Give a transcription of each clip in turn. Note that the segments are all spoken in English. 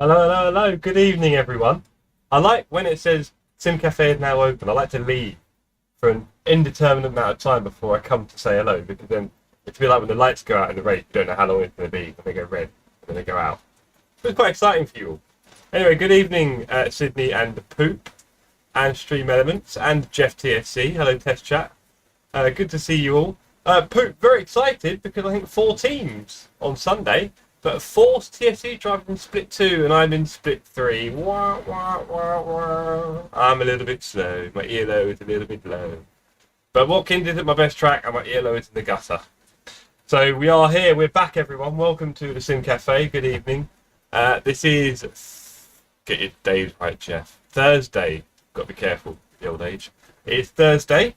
Hello, hello, hello. Good evening, everyone. I like when it says Sim Cafe is now open. I like to leave for an indeterminate amount of time before I come to say hello, because then it's a bit like when the lights go out in the race. You don't know how long it's going to be when they go red and then they go out. So it's quite exciting for you all. Anyway, good evening, Sydney and the Poop and Stream Elements and Jeff TSC. Hello, Test Chat. Good to see you all. Poop, very excited because I think 4 teams on Sunday. But Force TSC driving in split 2 and I'm in split 3. Wah, wah, wah, wah. I'm a little bit slow. My earlobe is a little bit low. But Watkins is at my best track and my earlobe is in the gutter. So we are here. We're back, everyone. Welcome to the Sim Cafe. Good evening. This is... Get your days right, Jeff. Thursday. Got to be careful with the old age. It's Thursday.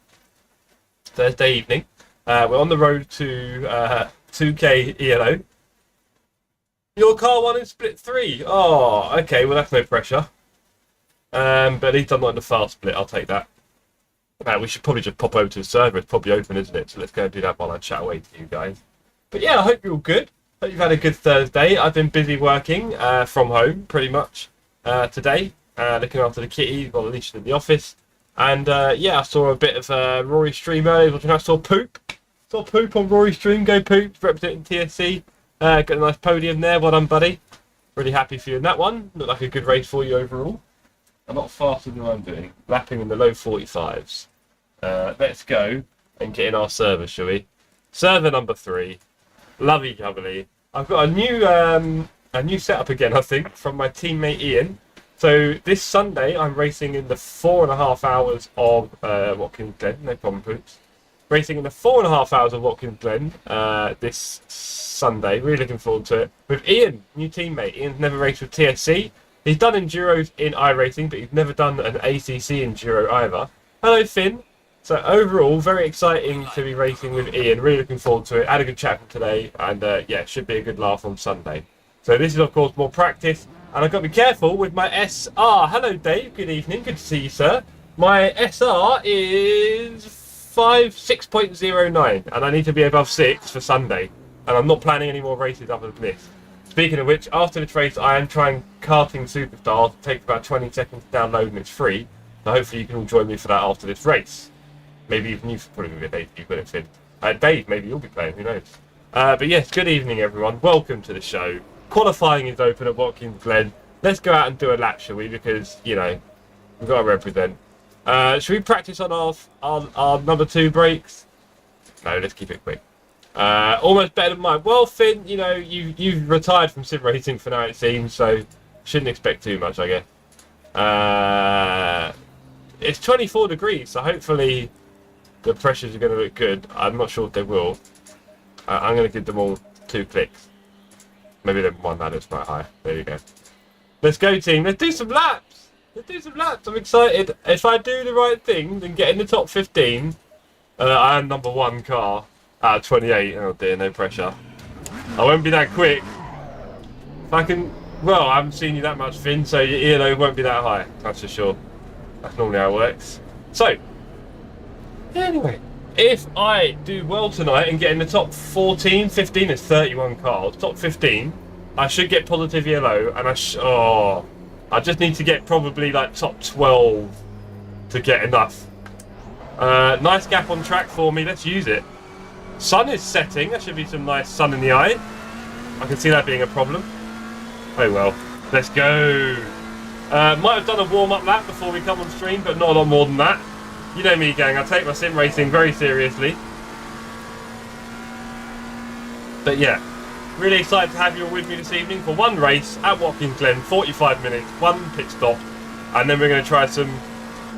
Thursday evening. We're on the road to 2K ELO. Your car won in split 3. Oh, okay. Well, that's no pressure. But at least I'm not in the fast split. I'll take that. We should probably just pop over to the server. It's probably open, isn't it? So let's go and do that while I chat away to you guys. But yeah, I hope you're all good. Hope you've had a good Thursday. I've been busy working from home pretty much today, looking after the kitty, well, at least in the office. And yeah, I saw a bit of Rory's stream earlier. I saw Poop. Saw Poop on Rory's stream. Go Poop, representing TSC. Got a nice podium there. Well done, buddy. Really happy for you in that one. Looked like a good race for you overall. A lot faster than I'm doing. Lapping in the low 45s. Let's go and get in our server, shall we? Server number 3. Lovely jubbly. I've got a new setup again, I think, from my teammate Ian. So this Sunday, I'm racing in the 4.5 hours of Watkins Glen. No problem, Poops. racing in the 4.5 hours of Watkins Glen this Sunday. Really looking forward to it. With Ian, new teammate. Ian's never raced with TSC. He's done Enduros in iRacing, but he's never done an ACC Enduro either. Hello, Finn. So overall, very exciting to be racing with Ian. Really looking forward to it. Had a good chat today, and yeah, should be a good laugh on Sunday. So this is, of course, more practice. And I've got to be careful with my SR. Hello, Dave. Good evening. Good to see you, sir. My SR is 6.09, and I need to be above 6 for Sunday. And I'm not planning any more races other than this. Speaking of which, after this race, I am trying karting Superstars. It takes about 20 seconds to download, and it's free. So hopefully you can all join me for that after this race. Maybe even you should probably be Dave. You've got it, Finn. Dave, maybe you'll be playing. Who knows? But yes, good evening, everyone. Welcome to the show. Qualifying is open at Watkins Glen. Let's go out and do a lap, shall we? Because, you know, we've got to represent. Should we practice on our number 2 brakes? No, let's keep it quick. Almost better than mine. Well, Finn, you know, you've retired from sim racing for now, it seems, so shouldn't expect too much, I guess. It's 24 degrees, so hopefully the pressures are going to look good. I'm not sure if they will. I'm going to give them all 2 clicks. Maybe then one that is quite high. There you go. Let's go, team. Let's do some laps. Let's do some laps. I'm excited. If I do the right thing and get in the top 15, I am number 1 car out of 28. Oh dear, no pressure. I won't be that quick. If I can... Well, I haven't seen you that much, Finn, so your earlobe won't be that high. That's for sure. That's normally how it works. So, anyway, if I do well tonight and get in the top 14, 15, it's 31 cars, top 15, I should get positive yellow, and I just need to get probably like top 12 to get enough. Nice gap on track for me, let's use it. Sun is setting, there should be some nice sun in the eye. I can see that being a problem. Oh well, let's go. Might have done a warm-up lap before we come on stream, but not a lot more than that. You know me, gang, I take my sim racing very seriously. But yeah, really excited to have you all with me this evening for one race at Watkins Glen, 45 minutes, 1 pit stop, and then we're going to try some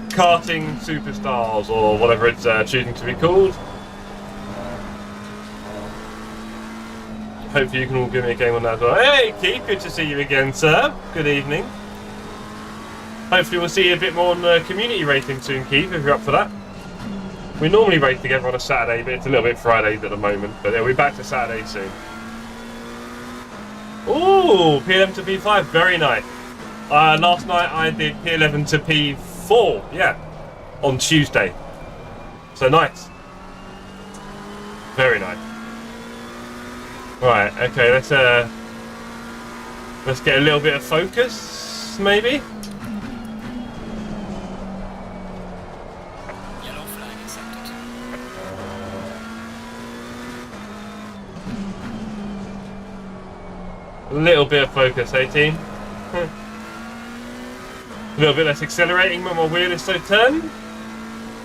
karting Superstars, or whatever it's choosing to be called. Hopefully you can all give me a game on that as well. Hey, Keith, good to see you again, sir. Good evening. Hopefully we'll see you a bit more on community racing soon, Keith, if you're up for that. We normally race together on a Saturday, but it's a little bit Fridays at the moment. But yeah, we're back to Saturday soon. Ooh, P11 to P5, very nice. Last night I did P11 to P4, yeah, on Tuesday. So nice. Very nice. Right, okay, let's get a little bit of focus, maybe. A little bit of focus, eh, team? A little bit less accelerating when my wheel is so turned.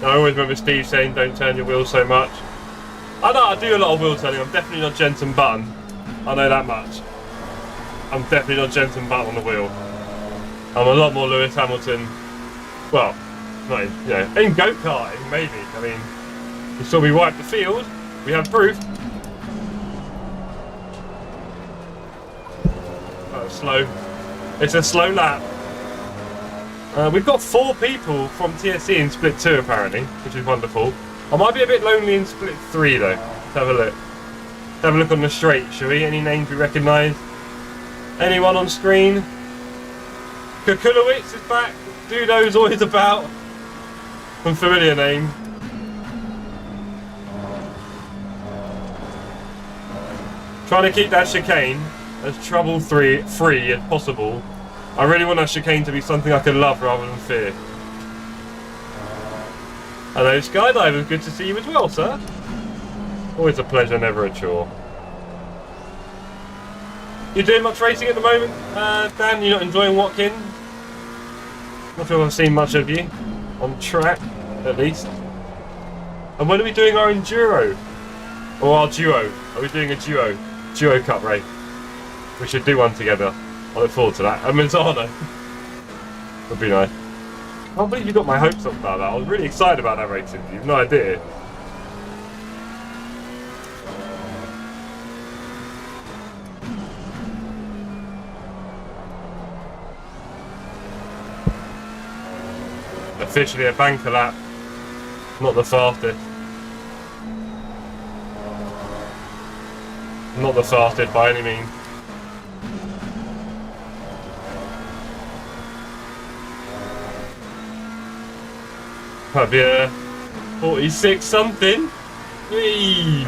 I always remember Steve saying don't turn your wheel so much. I know I do a lot of wheel turning. I'm definitely not Jensen Button. I know that much. I'm definitely not Jensen Button on the wheel. I'm a lot more Lewis Hamilton. Well, not in, you know, in go-karting maybe. I mean, you saw me wipe the field. We have proof. Slow. It's a slow lap. We've got 4 people from TSC in split 2 apparently, which is wonderful. I might be a bit lonely in split 3 though. Let's have a look. Let's have a look on the straight, shall we? Any names we recognise? Anyone on screen? Kukulowicz is back. Dudo's always about. Some familiar name. Trying to keep that chicane as trouble-free as possible. I really want that chicane to be something I can love rather than fear. Hello, Skydiver. Good to see you as well, sir. Always a pleasure, never a chore. You doing much racing at the moment, Dan? You're not enjoying Watkins? Not sure I've seen much of you on track, at least. And when are we doing our enduro? Or our duo? Are we doing a duo cup race? We should do one together. I look forward to that. A Mazzano. Would be nice. I can't believe you got my hopes up about that. I was really excited about that racing. You've no idea. Officially a banker lap. Not the fastest. Not the fastest by any means. Might be a 46 something. Whee!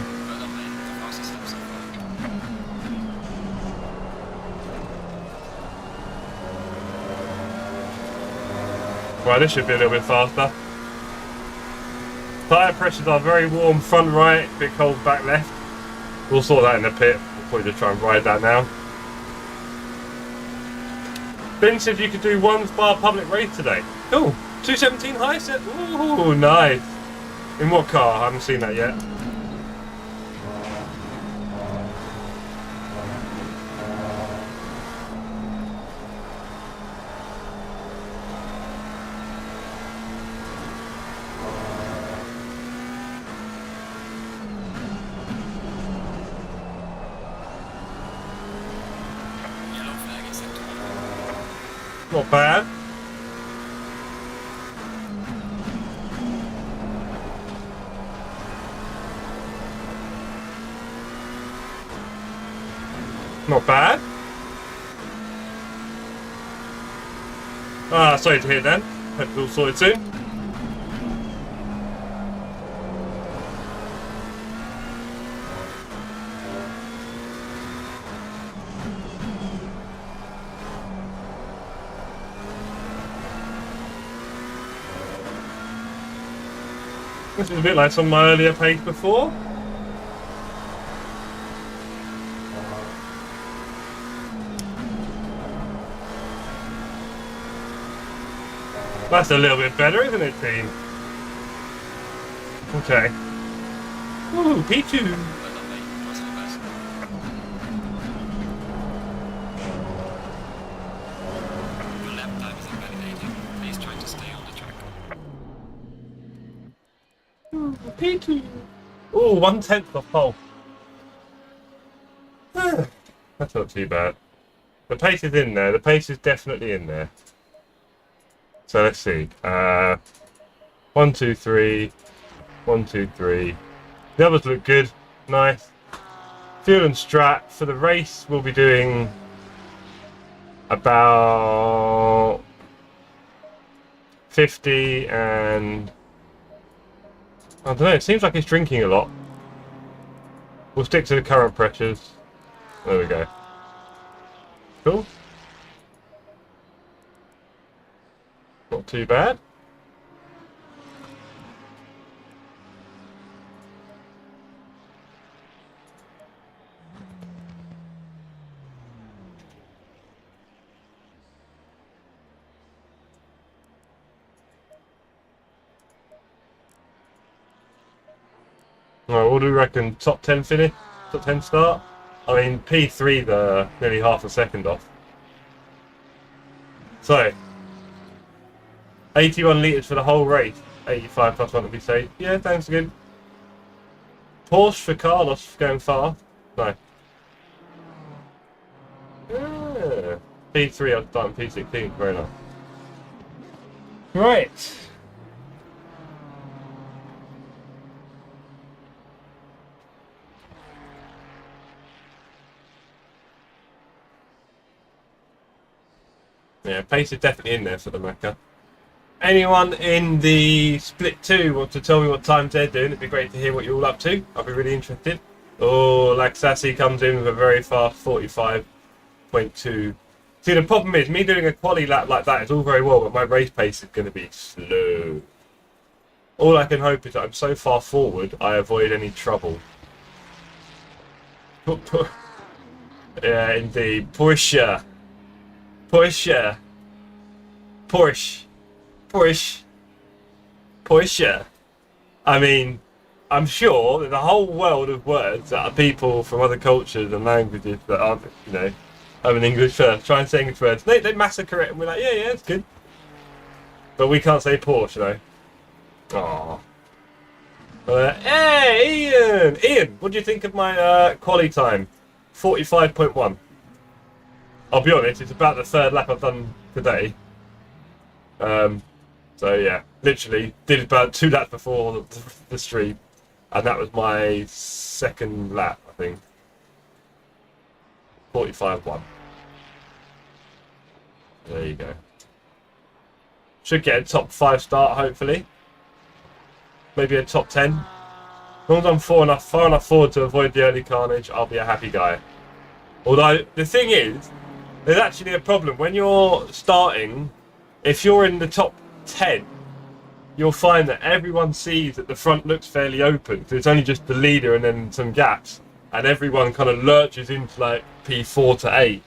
Right, this should be a little bit faster. Tyre pressures are very warm front right, a bit cold back left. We'll sort that in the pit. We'll probably just try and ride that now. Ben said you could do one bar public race today. Cool. 217 high set. Ooh, nice. In what car? I haven't seen that yet. Not bad. Not bad. Ah, sorry to hear then. Hope it's all sorted soon. This is a bit like some of my earlier pace before. That's a little bit better, isn't it, team? Okay. Ooh, P2. P2. Ooh, 1/10 off pole. That's not too bad. The pace is in there. The pace is definitely in there. So let's see. 1, 2, 3. 1, 2, 3. The others look good. Nice. Fuel and strat. For the race, we'll be doing about 50 and... I don't know, it seems like it's drinking a lot. We'll stick to the current pressures. There we go. Cool. Not too bad. Alright, what do we reckon? Top 10 finish? Top 10 start? I mean, P3 the nearly half a second off. So, 81 litres for the whole race. 85 plus 1 to be safe. Yeah, sounds good. Porsche for Carlos going fast. No. Yeah. P3, I'll start in P16. Very nice. Right. Yeah, pace is definitely in there for the Mecca. Anyone in the split 2 want to tell me what times they're doing? It'd be great to hear what you're all up to. I'll be really interested. Oh, like Sassy comes in with a very fast 45.2. See, the problem is, me doing a quali lap like that is all very well, but my race pace is going to be slow. All I can hope is that I'm so far forward, I avoid any trouble. Yeah, indeed. Porsche. Porsche. Porsche. Porsche. Porsche. I mean, I'm sure there's a whole world of words that are people from other cultures and languages that aren't, you know, have an English first. Try and say English words. They massacre it and we're like, yeah, it's good. But we can't say Porsche, though. Aww. Hey, Ian! Ian, what do you think of my quali time? 45.1. I'll be honest, it's about the third lap I've done today. So So yeah, literally did about 2 laps before the stream, and that was my second lap, I think. 45-1. There you go. Should get a top 5 start, hopefully. Maybe a top 10. As long as I'm far enough forward to avoid the early carnage, I'll be a happy guy. Although, the thing is, there's actually a problem. When you're starting, if you're in the top 10, you'll find that everyone sees that the front looks fairly open. So it's only just the leader and then some gaps. And everyone kind of lurches into like P4 to 8.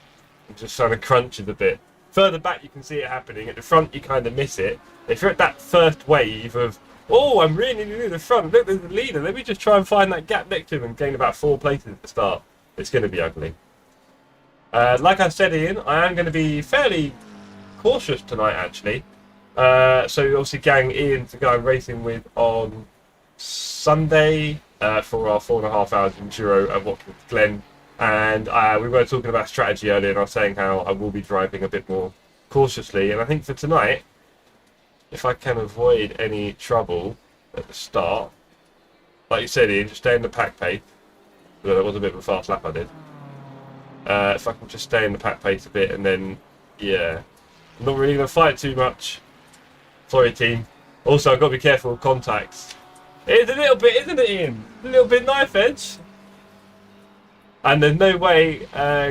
And just trying to crunch it a bit. Further back, you can see it happening. At the front, you kind of miss it. If you're at that first wave of, oh, I'm really near the front. Look, there's the leader. Let me just try and find that gap next to him and gain about 4 places at the start. It's going to be ugly. Like I said, Ian, I am going to be fairly cautious tonight, actually. So obviously, gang Ian to go racing with on Sunday for our 4.5 hours enduro at Watkins Glen. And we were talking about strategy earlier, and I was saying how I will be driving a bit more cautiously. And I think for tonight, if I can avoid any trouble at the start, like you said, Ian, just stay in the pack pace. Well, that was a bit of a fast lap I did. If I can just stay in the pack pace a bit, and then, yeah, I'm not really going to fight too much. Sorry, team. Also, I've got to be careful with contacts. It is a little bit, isn't it, Ian? A little bit knife edge. And there's no way,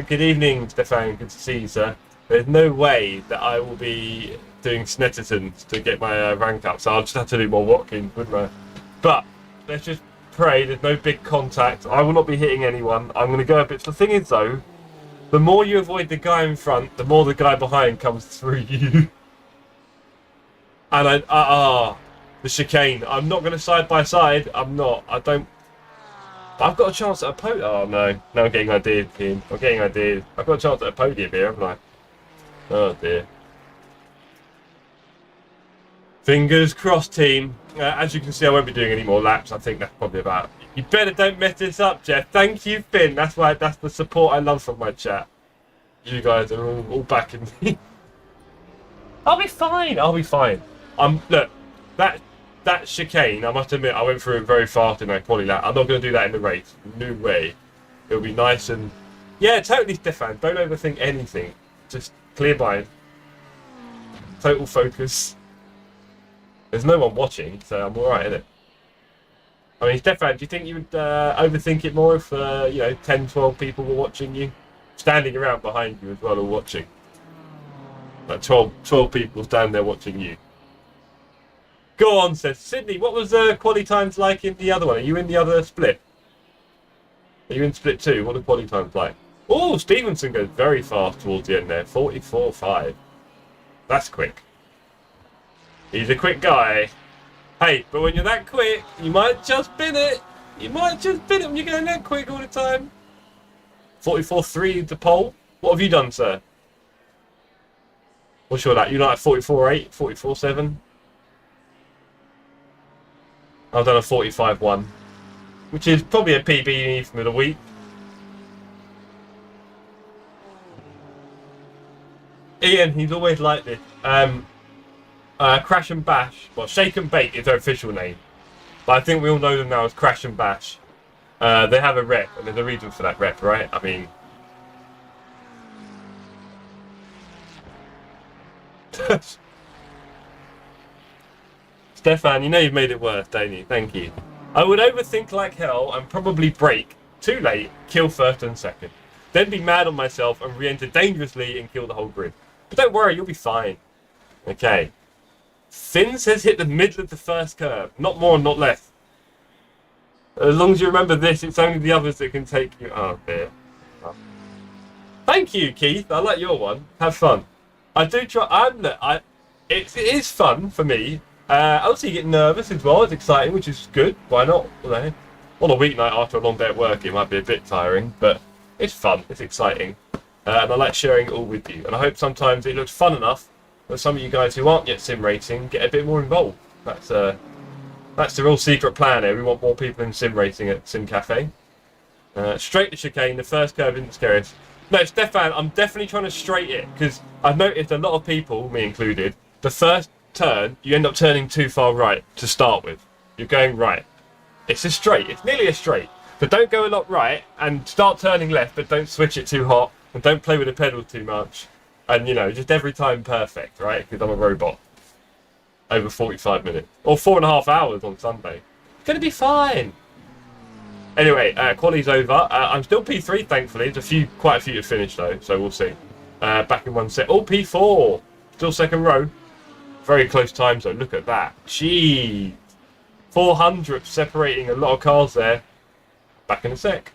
good evening, Stefan, good to see you, sir. There's no way that I will be doing Snettertons to get my rank up, so I'll just have to do more Watkins, wouldn't I? But, let's just pray there's no big contact. I will not be hitting anyone. I'm going to go a bit. The thing is, though, the more you avoid the guy in front, the more the guy behind comes through you. And the chicane. I'm not going to side by side. I'm not. I don't. I've got a chance at a podium. Oh no. No, I'm getting ideas, team. I'm getting ideas. I've got a chance at a podium here, haven't I? Oh dear. Fingers crossed, team. As you can see, I won't be doing any more laps. I think that's probably about. You better don't mess this up, Jeff. Thank you, Finn. That's the support I love from my chat. You guys are all backing me. I'll be fine. I'll be fine. Look, that chicane, I must admit, I went through it very fast in that quali lap. I'm not going to do that in the race. No way. It'll be nice and... Yeah, totally, Stefan. Don't overthink anything. Just clear mind. Total focus. There's no one watching, so I'm alright, innit? I mean, Stefan, do you think you would overthink it more if, 10, 12 people were watching you? Standing around behind you as well or watching? Like 12 people standing there watching you. Go on, says Sydney. What was the quali times like in the other one? Are you in the other split? Are you in split 2? What are quali times like? Oh, Stevenson goes very fast towards the end there. 44.5. That's quick. He's a quick guy. Hey, but when you're that quick, you might just bin it. You might just bin it when you're going that quick all the time. 44.3 to pole. What have you done, sir? What's your lap? You like 44.8, 44.7? I've done a 45.1, which is probably a PB from the week. Ian, he's always like this. Crash and Bash. Well, Shake and Bake is their official name, but I think we all know them now as Crash and Bash. They have a rep, and there's a reason for that rep, right? I mean... Stefan, you know you've made it worse, don't you? Thank you. I would overthink like hell and probably brake too late, kill first and second. Then be mad on myself and re-enter dangerously and kill the whole grid. But don't worry, you'll be fine. Okay. Finn says hit the middle of the first curve. Not more, not less. As long as you remember this, it's only the others that can take you... Oh, dear. Thank you, Keith. I like your one. Have fun. I do try... It is fun for me. Also, you get nervous as well. It's exciting, which is good. Why not? On a weeknight after a long day at work, it might be a bit tiring, but it's fun. It's exciting. And I like sharing it all with you. And I hope sometimes it looks fun enough that some of you guys who aren't yet sim racing get a bit more involved. That's the real secret plan here. We want more people in sim racing at Sim Cafe. Straight to chicane. The first curve isn't scary. No, Stefan, I'm definitely trying to straight it because I've noticed a lot of people, me included, the first turn, you end up turning too far right to start with. You're going right. It's a straight. It's nearly a straight. But don't go a lot right and start turning left, but don't switch it too hot and don't play with the pedal too much. And, you know, just every time perfect, right? Because I'm a robot. Over 45 minutes. Or 4.5 hours on Sunday. It's going to be fine. Anyway, quali's over. I'm still P3, thankfully. There's quite a few to finish, though, so we'll see. Back in one set. Oh, P4. Still second row. Very close times, though. Look at that. Jeez. 400 separating a lot of cars there. Back in a sec.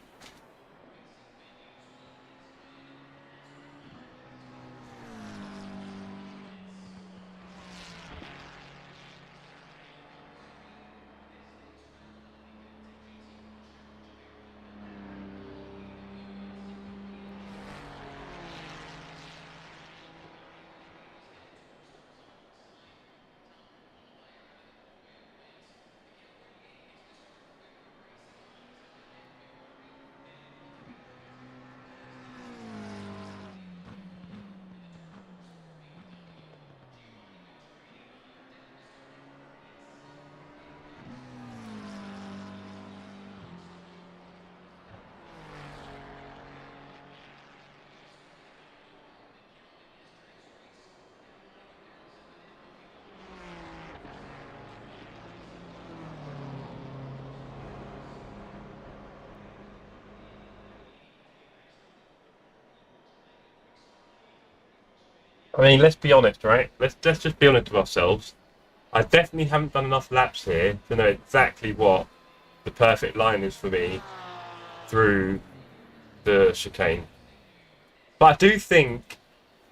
I mean, let's be honest, right? Let's just be honest with ourselves. I definitely haven't done enough laps here to know exactly what the perfect line is for me through the chicane. But I do think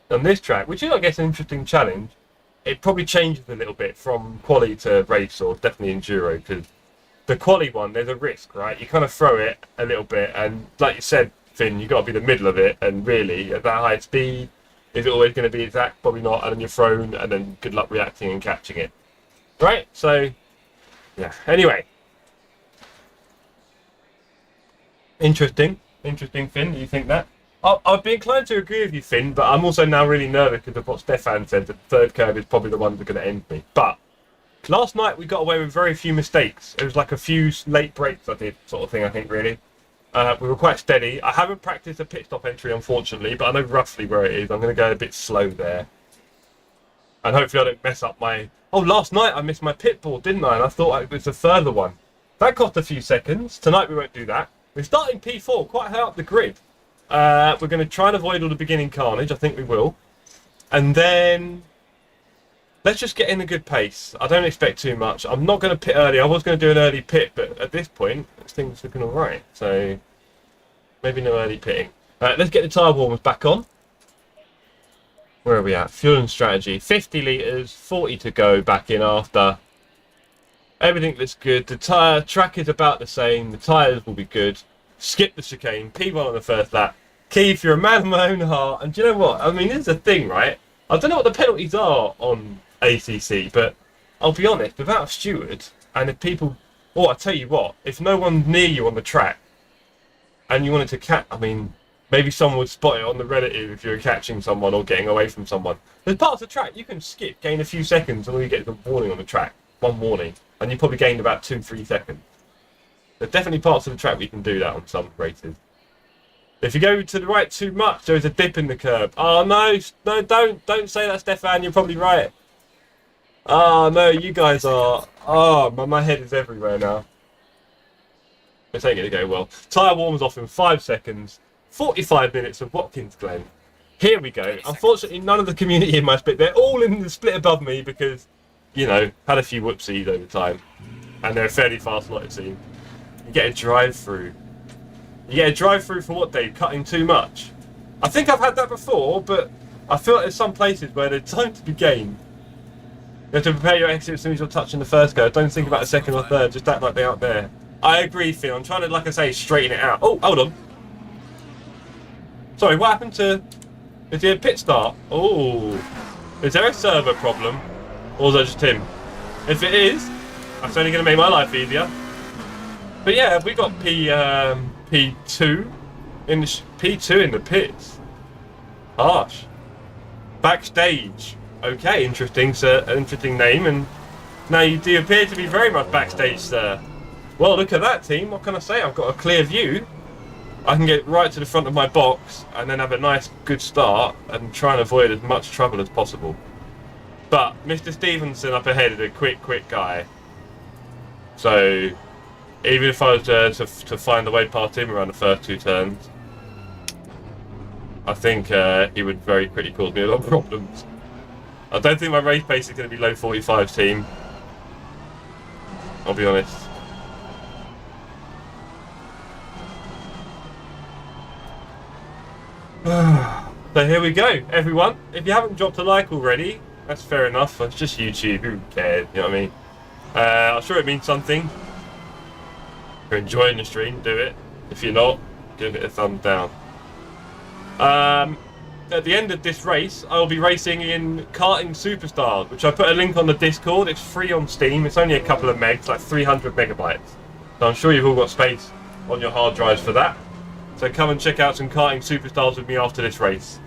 on this track, which is, I guess, an interesting challenge, it probably changes a little bit from quali to race, or definitely enduro, because the quali one, there's a risk, right? You kind of throw it a little bit, and like you said, Finn, you've got to be the middle of it, and really, at that high speed, is it always going to be exact? Probably not, and then you're thrown, and then good luck reacting and catching it. Right? So, yeah. Anyway. Interesting, Finn. Do you think that? I'd be inclined to agree with you, Finn, but I'm also now really nervous because of what Stefan said. The third curve is probably the one that's going to end me. But last night we got away with very few mistakes. It was like a few late breaks I did, sort of thing, I think, really. We were quite steady. I haven't practiced a pit stop entry, unfortunately, but I know roughly where it is. I'm going to go a bit slow there. And hopefully I don't mess up my... Oh, last night I missed my pit board, didn't I? And I thought it was a further one. That cost a few seconds. Tonight we won't do that. We're starting P4, quite high up the grid. We're going to try and avoid all the beginning carnage. I think we will. And then... let's just get in a good pace. I don't expect too much. I'm not going to pit early. I was going to do an early pit, but at this point, things looking all right. So, maybe no early pitting. Let's get the tyre warmers back on. Where are we at? Fuel and strategy. 50 litres, 40 to go back in after. Everything looks good. The track is about the same. The tyres will be good. Skip the chicane. P1 on the first lap. Keith, you're a man of my own heart. And do you know what? I mean, here's the thing, right? I don't know what the penalties are on ACC, but I'll be honest, without a steward, and if people... oh, I tell you what, if no one's near you on the track, and you wanted to catch... I mean, maybe someone would spot it on the relative if you were catching someone or getting away from someone. There's parts of the track you can skip, gain a few seconds, and all you get is a warning on the track. One warning. And you probably gained about 2-3 seconds. There's definitely parts of the track where you can do that on some races. If you go to the right too much, there is a dip in the curb. Oh, no, don't say that, Stefan, you're probably right. Oh, no, you guys are... oh, my head is everywhere now. This ain't going to go well. Tyre warms off in 5 seconds. 45 minutes of Watkins, Glen. Here we go. Unfortunately, none of the community in my split. They're all in the split above me because, you know, had a few whoopsies over time. And they're a fairly fast lot, it seems. You get a drive-through. You get a drive-through for what, Dave? Cutting too much? I think I've had that before, but I feel like there's some places where there's time to be gained. You have to prepare your exit as soon as you're touching the first go. Don't think about a second or third. Just act like they aren't there. I agree, Phil. I'm trying to, like I say, straighten it out. Oh, hold on. Sorry, what happened to... is it a pit start? Oh. Is there a server problem? Or is that just him? If it is, that's only going to make my life easier. But yeah, we got P2 in the P2 in the pits. Harsh. Backstage. Okay, interesting, sir. Interesting name, and now you do appear to be very much backstage, sir. Well, look at that, team. What can I say? I've got a clear view. I can get right to the front of my box and then have a nice, good start and try and avoid as much trouble as possible. But Mr. Stevenson up ahead is a quick guy. So even if I was to find the way past him around the first 2 turns, I think he would very quickly cause me a lot of problems. I don't think my race pace is going to be low 45, team. I'll be honest. So here we go, everyone. If you haven't dropped a like already, that's fair enough. It's just YouTube. Who cares? You know what I mean? I'm sure it means something. If you're enjoying the stream, do it. If you're not, give it a thumbs down. At the end of this race, I'll be racing in Karting Superstars, which I put a link on the Discord. It's free on Steam. It's only a couple of megs, like 300 megabytes. So I'm sure you've all got space on your hard drives for that. So come and check out some Karting Superstars with me after this race.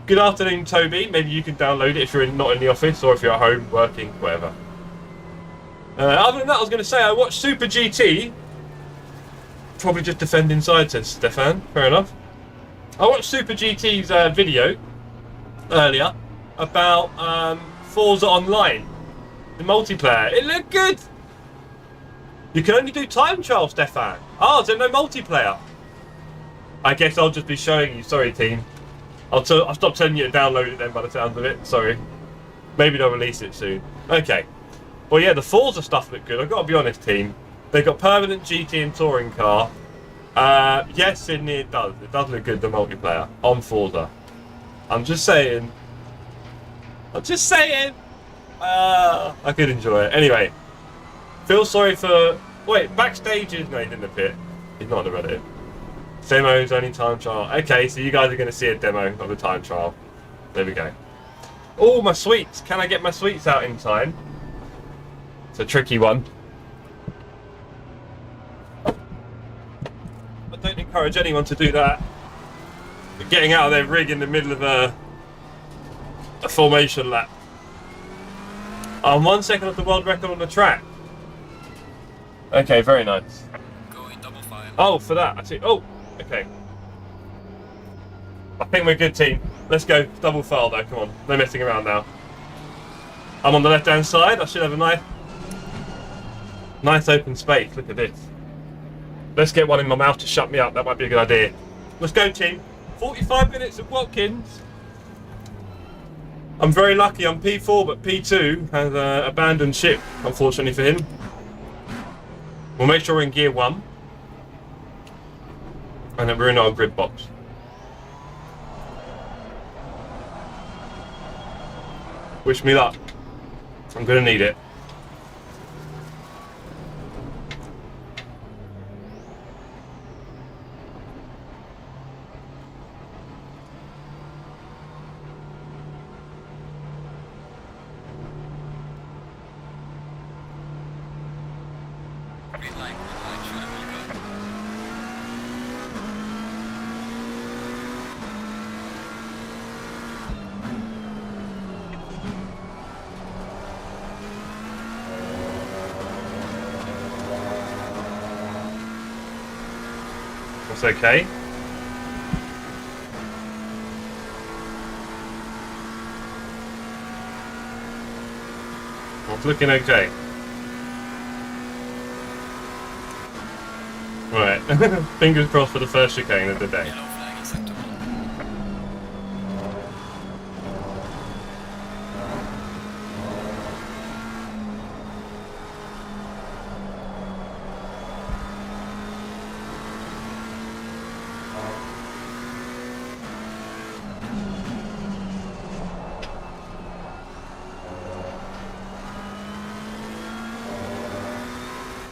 Good afternoon, Toby. Maybe you can download it if you're not in the office or if you're at home working, whatever. Other than that, I was going to say I watched Super GT. Probably just defend inside, says Stefan. Fair enough. I watched Super GT's video earlier about Forza Online, the multiplayer. It looked good. You can only do time trial, Stefan. Oh, is there no multiplayer? I guess I'll just be showing you. Sorry, team. I'll stop telling you to download it then by the sounds of it. Sorry. Maybe they'll release it soon. Okay. Well, yeah, the Forza stuff looked good. I've got to be honest, team. They've got permanent GT and touring car. Yes, Sydney, it does. It does look good, the multiplayer on Forza. I'm just saying. I could enjoy it. Anyway, feel sorry for... Wait, backstage is... No, he's in the pit. He's not on the Reddit. Demo's only time trial. Okay, so you guys are going to see a demo of a time trial. There we go. Oh, my sweets. Can I get my sweets out in time? It's a tricky one. I don't encourage anyone to do that. But getting out of their rig in the middle of a formation lap. I'm 1 second off the world record on the track. Okay, very nice. Going double fire. Oh, for that, I see. Oh, okay. I think we're good, team. Let's go. Double file though, come on. No messing around now. I'm on the left-hand side. I should have a nice open space. Look at this. Let's get one in my mouth to shut me up. That might be a good idea. Let's go, team. 45 minutes of Watkins. I'm very lucky. I'm P4, but P2 has abandoned ship, unfortunately for him. We'll make sure we're in gear 1. And then we're in our grid box. Wish me luck. I'm going to need it. Green light, should I will go? That's okay. It's looking okay. Right. Fingers crossed for the first chicane of the day. Yellow flag acceptable.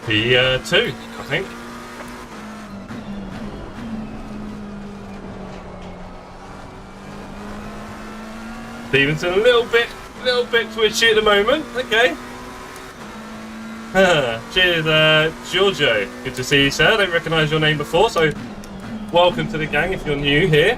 P2, I think. Stevenson, a little bit twitchy at the moment. Okay. Cheers, Giorgio. Good to see you, sir. I don't recognise your name before, so welcome to the gang if you're new here.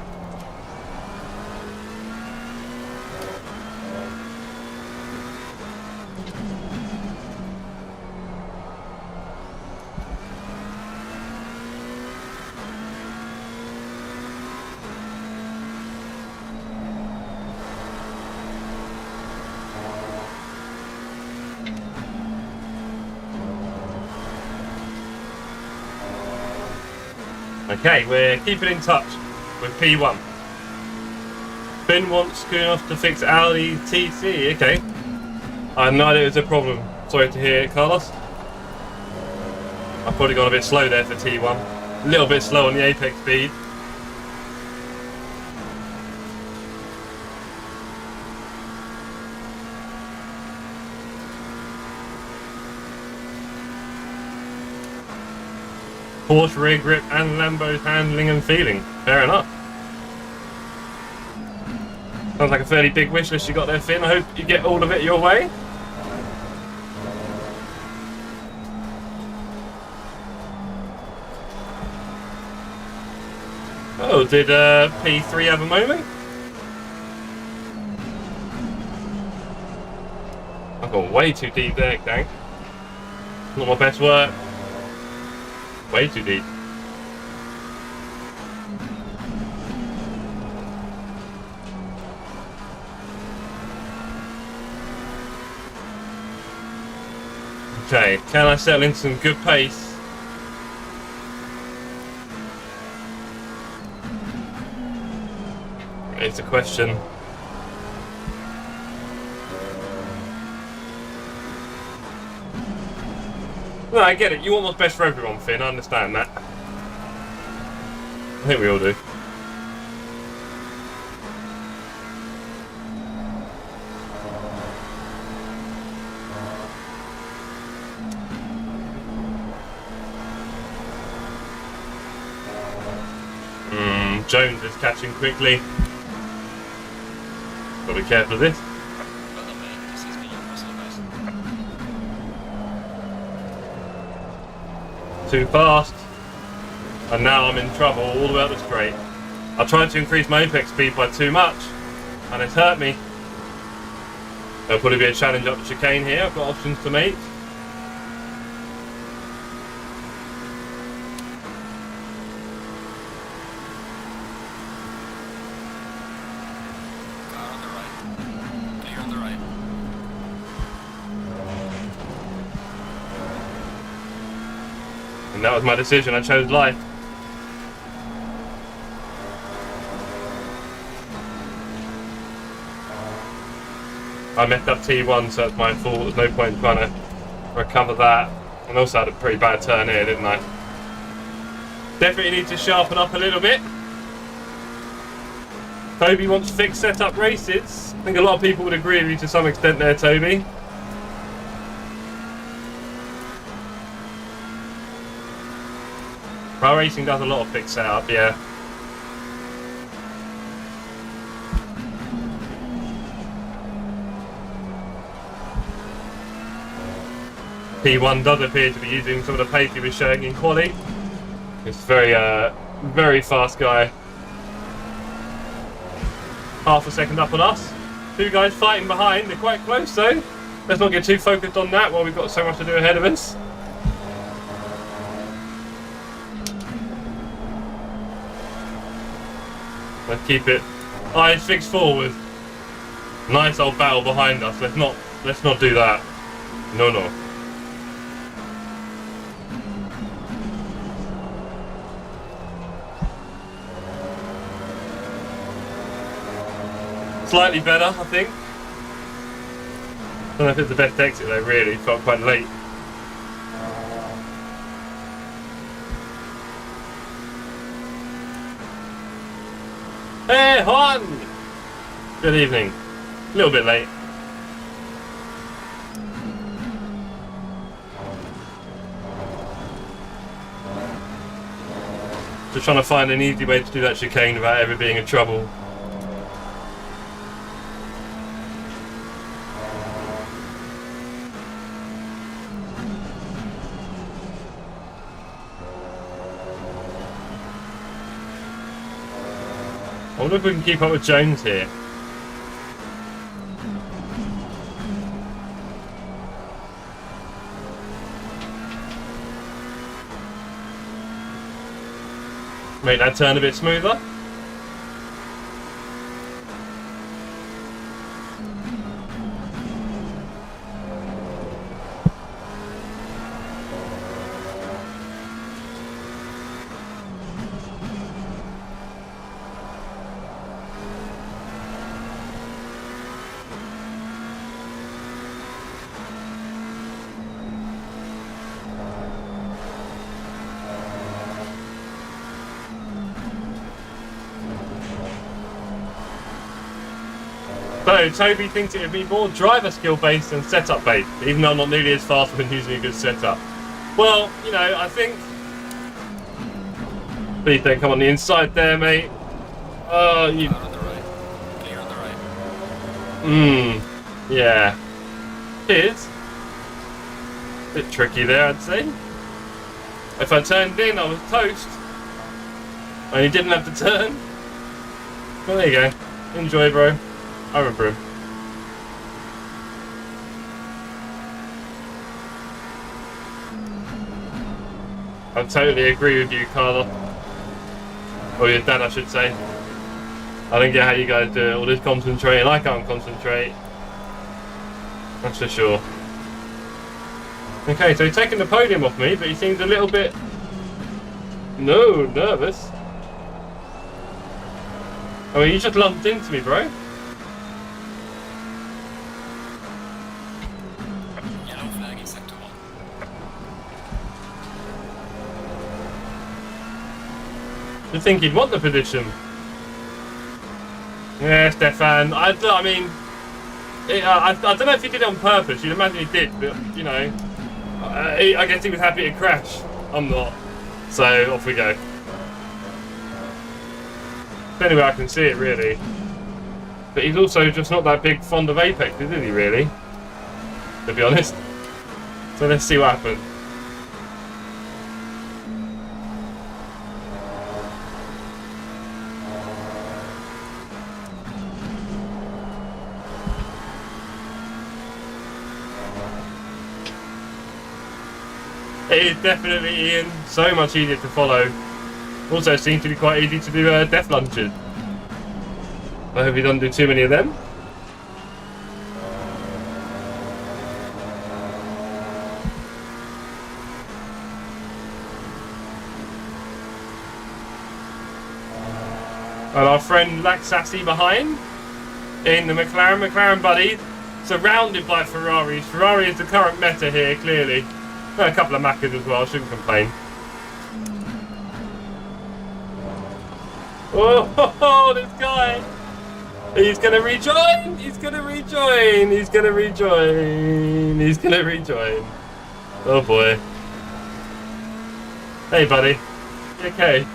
Okay, we're keeping in touch with P1. Finn wants Kunoff to fix Audi TC. Okay. I had no idea it was a problem. Sorry to hear it, Carlos. I've probably gone a bit slow there for T1. A little bit slow on the apex speed. Porsche rear grip and Lambo's handling and feeling. Fair enough. Sounds like a fairly big wish list you got there, Finn. I hope you get all of it your way. Oh, did P3 have a moment? I've gone way too deep there, Dank. Not my best work. Way too deep. Okay, can I settle into some good pace? It's a question. No, I get it. You want what's best for everyone, Finn. I understand that. I think we all do. Jones is catching quickly. Gotta be careful of this. Well done, mate. This is me, muscle best. Too fast. And now I'm in trouble all the way up the straight. I tried to increase my apex speed by too much, and it's hurt me. There'll probably be a challenge up the chicane here. I've got options to make. And that was my decision. I chose life. I messed up T1, so it's my fault. There's no point trying to recover that. And also had a pretty bad turn here, didn't I? Definitely need to sharpen up a little bit. Toby wants fixed setup races. I think a lot of people would agree with you to some extent there, Toby. Pro Racing does a lot of fixed setup, yeah. P1 does appear to be using some of the pace he was showing in quali. It's very fast guy. Half a second up on us. Two guys fighting behind. They're quite close though. Let's not get too focused on that while we've got so much to do ahead of us. Let's keep it eyes fixed forward. Nice old battle behind us. Let's not do that. No. Slightly better, I think. Don't know if it's the best exit though, really. Felt quite late. Hey, Juan! Good evening. A little bit late. Just trying to find an easy way to do that chicane without ever being in trouble. I wonder if we can keep up with Jones here. Make that turn a bit smoother. So, Toby thinks it would be more driver skill based than setup based, even though I'm not nearly as fast when using a good setup. Well, you know, I think... Please don't come on the inside there, mate. Oh, you... Out on the right. Clear on the right. Yeah. It is. Bit tricky there, I'd say. If I turned in, I was toast. And he didn't have to turn. Well, there you go. Enjoy, bro. I remember him. I totally agree with you, Carla. Or your dad, I should say. I don't get how you guys do it. All this concentrating. I can't concentrate. That's for sure. Okay, so he's taking the podium off me, but he seems a little bit... No, nervous. I mean, you just lumped into me, bro. Yellow flag in sector 1. You'd think he'd want the position. Yeah, Stefan. I mean, I don't know if he did it on purpose. You'd imagine he did, but, you know, I guess he was happy to crash. I'm not. So, off we go. Anyway, I can see it, really. But he's also just not that big fond of Apex, is he, really? To be honest. So let's see what happens. It is definitely Ian, so much easier to follow. Also seems to be quite easy to do death lunges. I hope he doesn't do too many of them. And our friend Laxassi behind in the McLaren buddy, surrounded by Ferraris. Ferrari is the current meta here, clearly. A couple of Maccas as well, shouldn't complain. Oh, this guy! He's gonna rejoin! He's gonna rejoin! He's gonna rejoin! He's gonna rejoin! Oh boy. Hey buddy. You okay?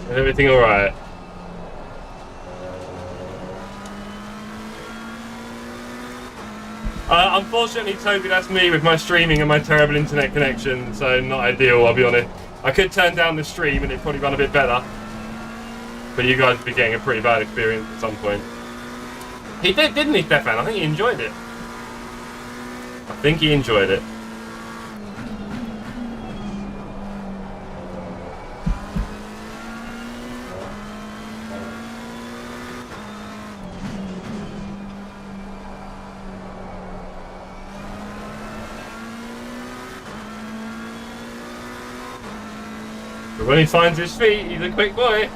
Is everything alright? Unfortunately, Toby, that's me with my streaming and my terrible internet connection, so not ideal, I'll be honest. I could turn down the stream and it'd probably run a bit better. But you guys would be getting a pretty bad experience at some point. He did, didn't he, Stefan? I think he enjoyed it. I think he enjoyed it. But when he finds his feet, he's a quick boy.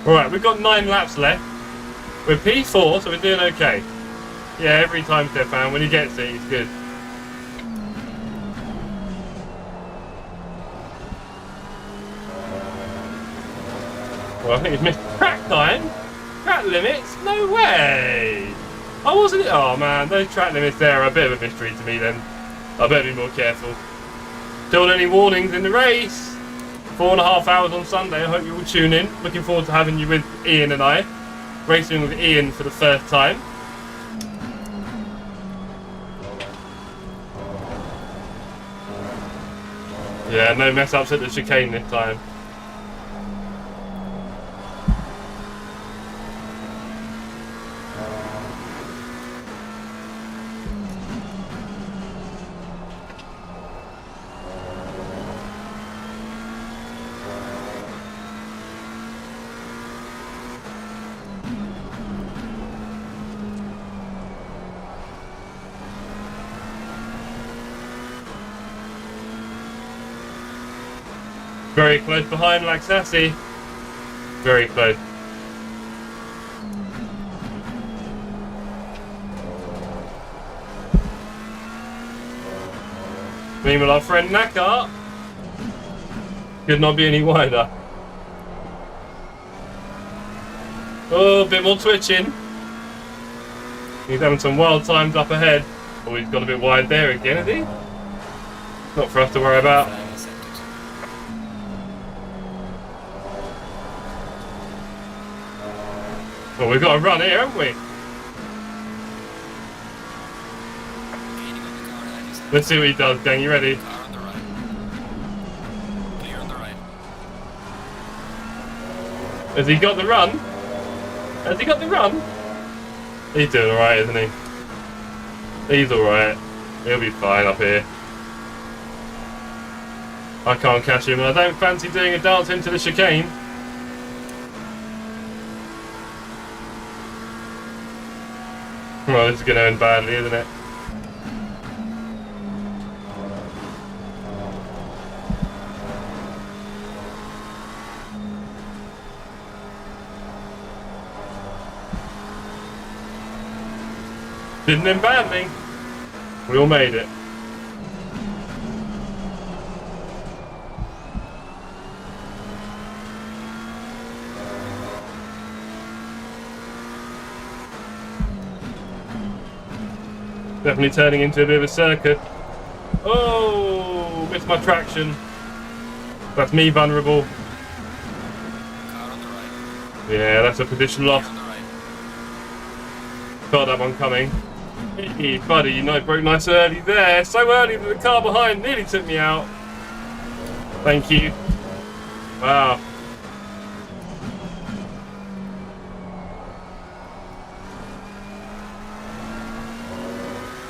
Alright, we've got 9 laps left. We're P4, so we're doing okay. Yeah, every time, Stefan, when he gets it, he's good. Well, I think he's missed track time. Track limits? No way! I wasn't... Oh man, those track limits there are a bit of a mystery to me then. I better be more careful. Still any warnings in the race? 4.5 hours on Sunday. I hope you will tune in. Looking forward to having you with Ian and I. Racing with Ian for the first time. Yeah, no mess ups at the chicane this time. Very close behind, like Sassy. Very close. Meanwhile, our friend Nakar could not be any wider. Oh, a bit more twitching. He's having some wild times up ahead. Oh, he's gone a bit wide there again, is he? Not for us to worry about. Well, we've got to run here, haven't we? Let's see what he does, gang. You ready? Car on the right. Clear on the right. Has he got the run? Has he got the run? He's doing alright, isn't he? He's alright. He'll be fine up here. I can't catch him, and I don't fancy doing a dance into the chicane. Well, this is going to end badly, isn't it? Didn't end badly. We all made it. Definitely turning into a bit of a circuit. Oh, missed my traction. That's me vulnerable. Car on the right. Yeah, that's a position loss. Clear on the right. Felt that one coming. Hey, buddy, you know, it broke nice early there. So early that the car behind nearly took me out. Thank you. Wow.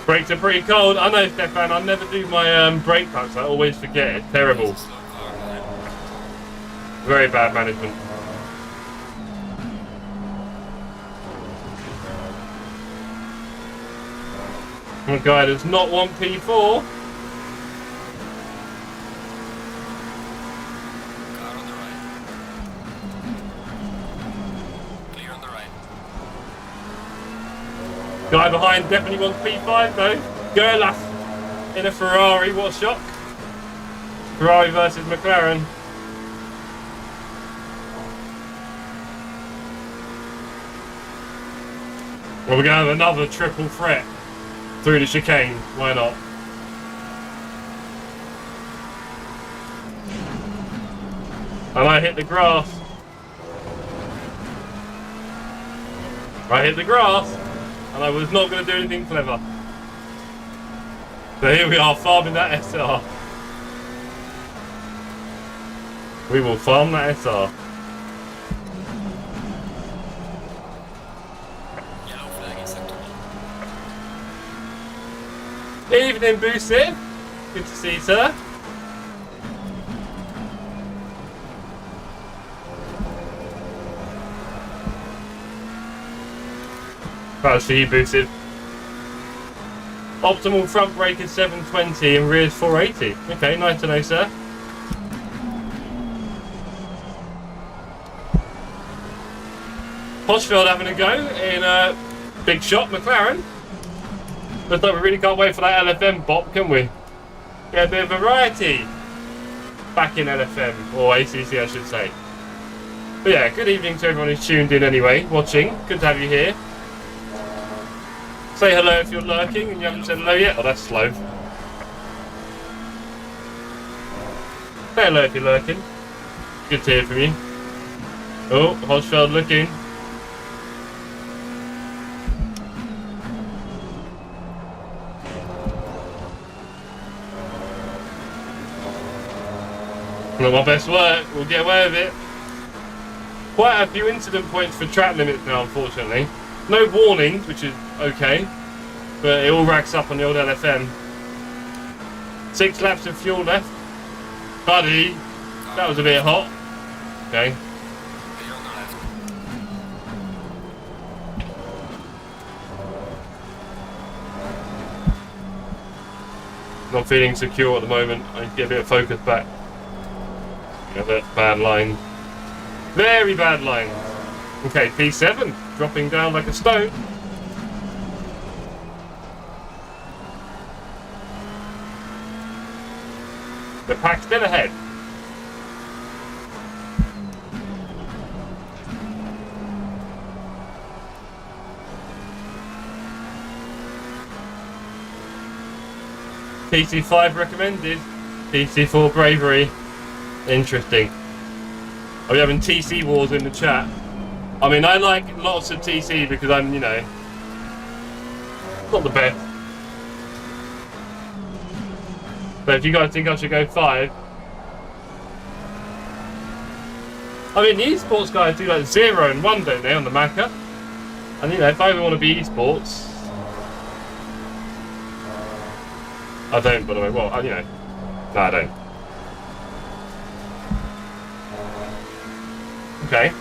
Brakes are pretty cold. I know, Stefan, I never do my brake pumps. I always forget. It's terrible. Slow car behind. Very bad management. A guy does not want P4. Car on the right. Clear on the right. Guy behind definitely wants P5 though. Gerlach in a Ferrari. What a shock. Ferrari versus McLaren. Well, we're going to have another triple threat through the chicane. Why not? And I hit the grass. I hit the grass. And I was not going to do anything clever. So here we are, farming that SR. We will farm that SR. Yellow flag in sector 1. Evening, Boosted. Good to see you, sir. That was for you, Boosted. Optimal front brake is 720 and rear is 480. Okay, nice to know, sir. Heusinkveld having a go in a big shot, McLaren. Looks like we really can't wait for that LFM bop, can we? Get a bit of variety back in LFM, or ACC I should say. But yeah, good evening to everyone who's tuned in anyway, watching. Good to have you here. Say hello if you're lurking and you haven't said hello yet. Oh, that's slow. Say hello if you're lurking. Good to hear from you. Oh, Heusinkveld looking. Not my best work, we'll get away with it. Quite a few incident points for track limits now, unfortunately. No warnings, which is okay, but it all racks up on the old LFM. 6 laps of fuel left. Buddy, that was a bit hot. Okay. Clear on the left. Not feeling secure at the moment. I need to get a bit of focus back. Yeah, that bad line. Very bad line. Okay, P7 dropping down like a stone. The pack still ahead. PC5 recommended. PC4 bravery. Interesting. Are we having TC wars in the chat? I mean, I like lots of TC because I'm, you know, not the best. But if you guys think I should go 5, I mean, the esports guys do like 0 and 1, don't they, on the Macca? And you know, if I ever want to be esports, I don't, by the way. Well, you know, no, I don't. Okay.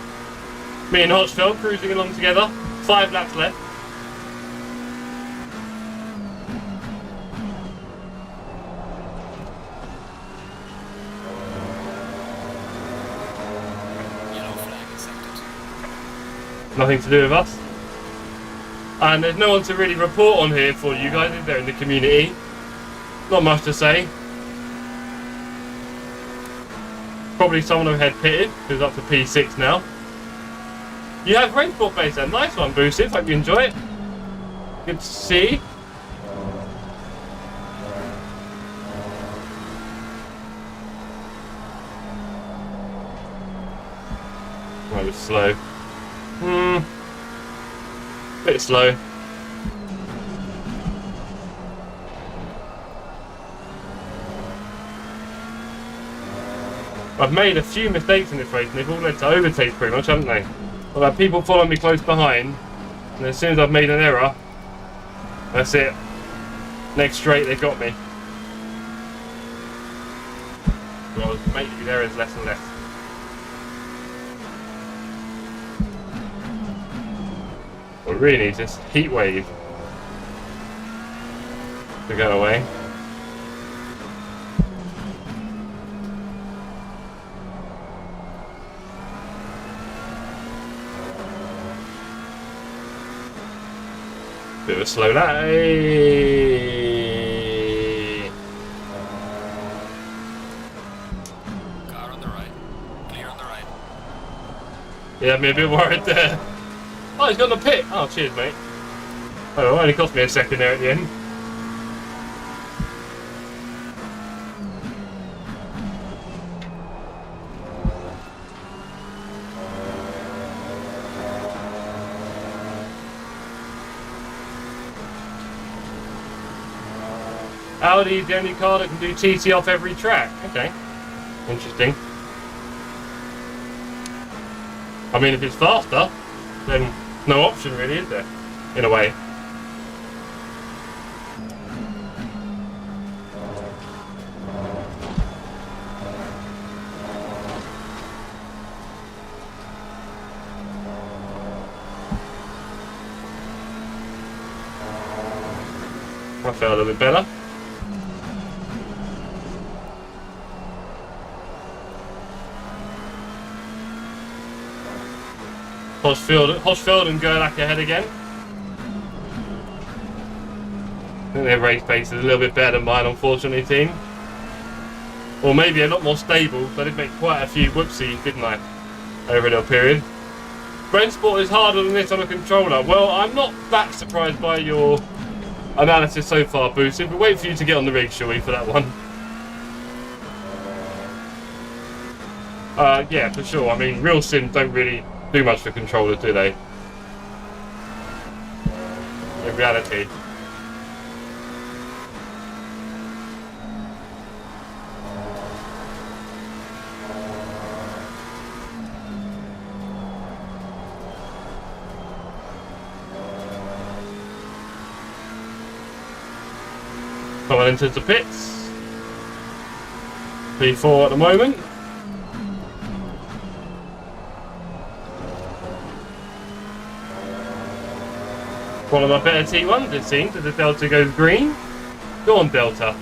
Me and Heusinkveld cruising along together. 5 laps left. Yellow flag accepted. Nothing to do with us. And there's no one to really report on here for you guys, is there, in the community? Not much to say. Probably someone who had pitted, who's up to P6 now. You have Rainsport base there. Nice one, Boosif. Hope you enjoy it. Good to see. That was slow. Bit slow. I've made a few mistakes in this race and they've all led to overtakes pretty much, haven't they? I've had people following me close behind, and as soon as I've made an error, that's it. Next straight they got me. Well, making these errors less and less. We really need this heat wave to go away. Bit of a slow lap. Car on the right. Clear on the right. Yeah, I'm a bit worried there. Oh, he's got in the pit. Oh, cheers, mate. Oh, it only cost me a second there at the end. Audi's the only car that can do TT off every track. Okay, interesting. I mean, if it's faster, then no option really, is there? In a way. I felt a little bit better. Heusinkveld and Gerlach ahead again. I think their race pace is a little bit better than mine, unfortunately, team. Or maybe a lot more stable, but I did make quite a few whoopsies, didn't I? Over a little period. Rainsport is harder than this on a controller. Well, I'm not that surprised by your analysis so far, Boosted, but wait for you to get on the rig, shall we, for that one? Yeah, for sure. I mean, real sims don't really do much for controllers, do they? In reality. Someone enters the pits. P4 at the moment. One of my better T1s, it seems, as the Delta goes green. Go on, Delta.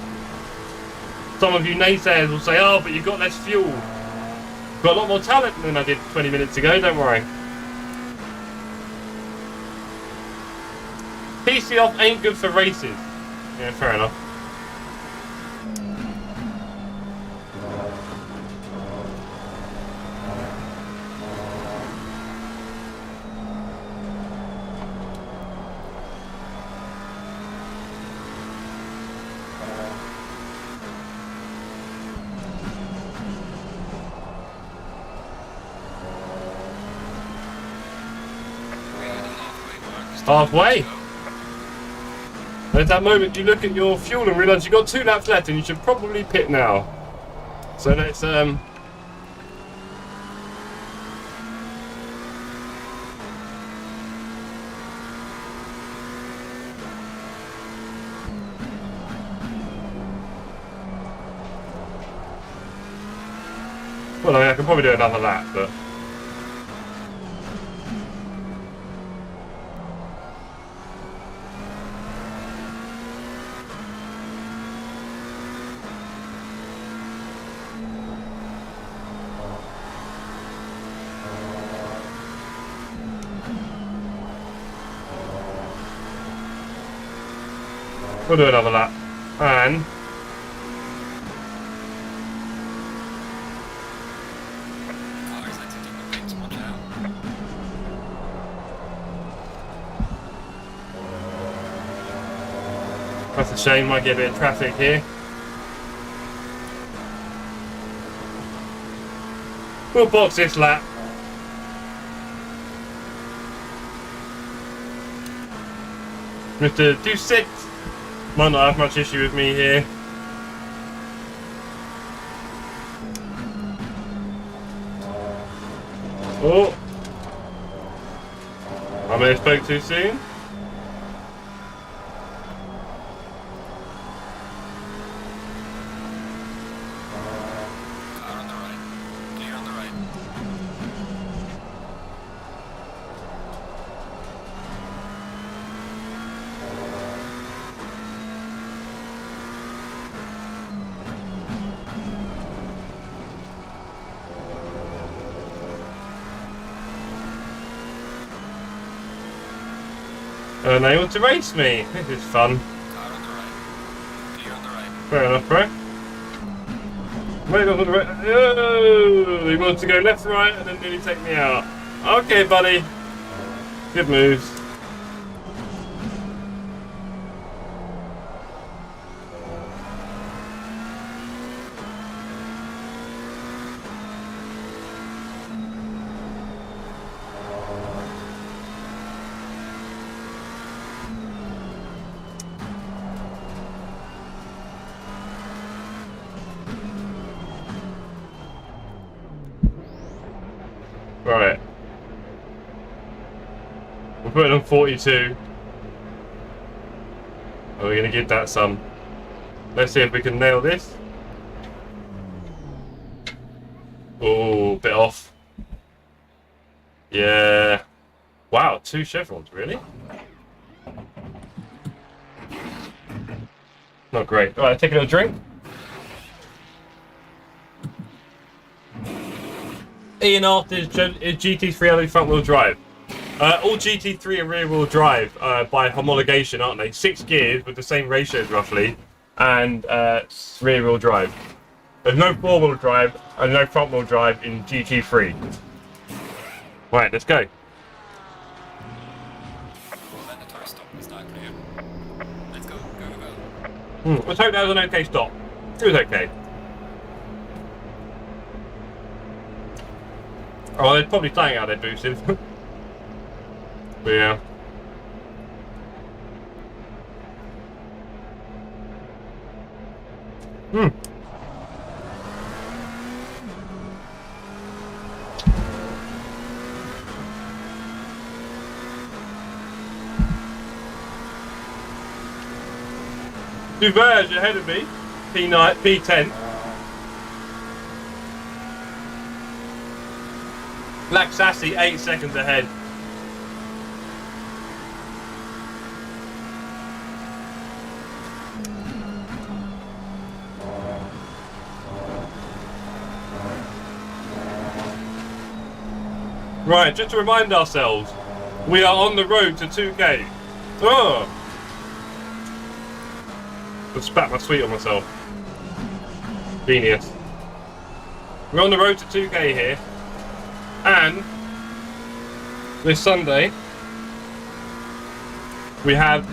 Some of you naysayers will say, oh, but you've got less fuel. Got a lot more talent than I did 20 minutes ago, don't worry. PC off ain't good for races. Yeah, fair enough. Halfway. There's that moment you look at your fuel and realise you've got 2 laps left and you should probably pit now. So let's well, I mean, I can probably do another lap, but we'll do another lap. And that's a shame, might get a bit of traffic here. We'll box this lap. Mr. Doucette might not have much issue with me here. Oh, I may have spoke too soon. Car on the right. Clear on the right. And they want to race me. This is fun. Car on the right. Clear on the right. Fair enough, bro. Wait, on the right. Oh, he wants to go left, right, and then nearly take me out. Okay, buddy. Good moves. Right. We're putting on 42. Are we going to give that some? Let's see if we can nail this. Oh, bit off. Yeah. Wow, 2 chevrons, really? Not great. Alright, take a little drink. Ian asked, is GT3 only front wheel drive? All GT3 are rear wheel drive by homologation, aren't they? 6 gears with the same ratios roughly, and rear wheel drive. There's no 4 wheel drive and no front wheel drive in GT3. Right, let's go. Mandatory stop is not clear. Let's go. Go. Let's hope that was an okay stop. It was okay. Oh, they're probably playing out there boosted. But yeah. Duverge ahead of me. P9, P10. Black Sassy 8 seconds ahead. Right, just to remind ourselves, we are on the road to 2K. Oh! I spat my sweet on myself. Genius. We're on the road to 2K here. And this Sunday we have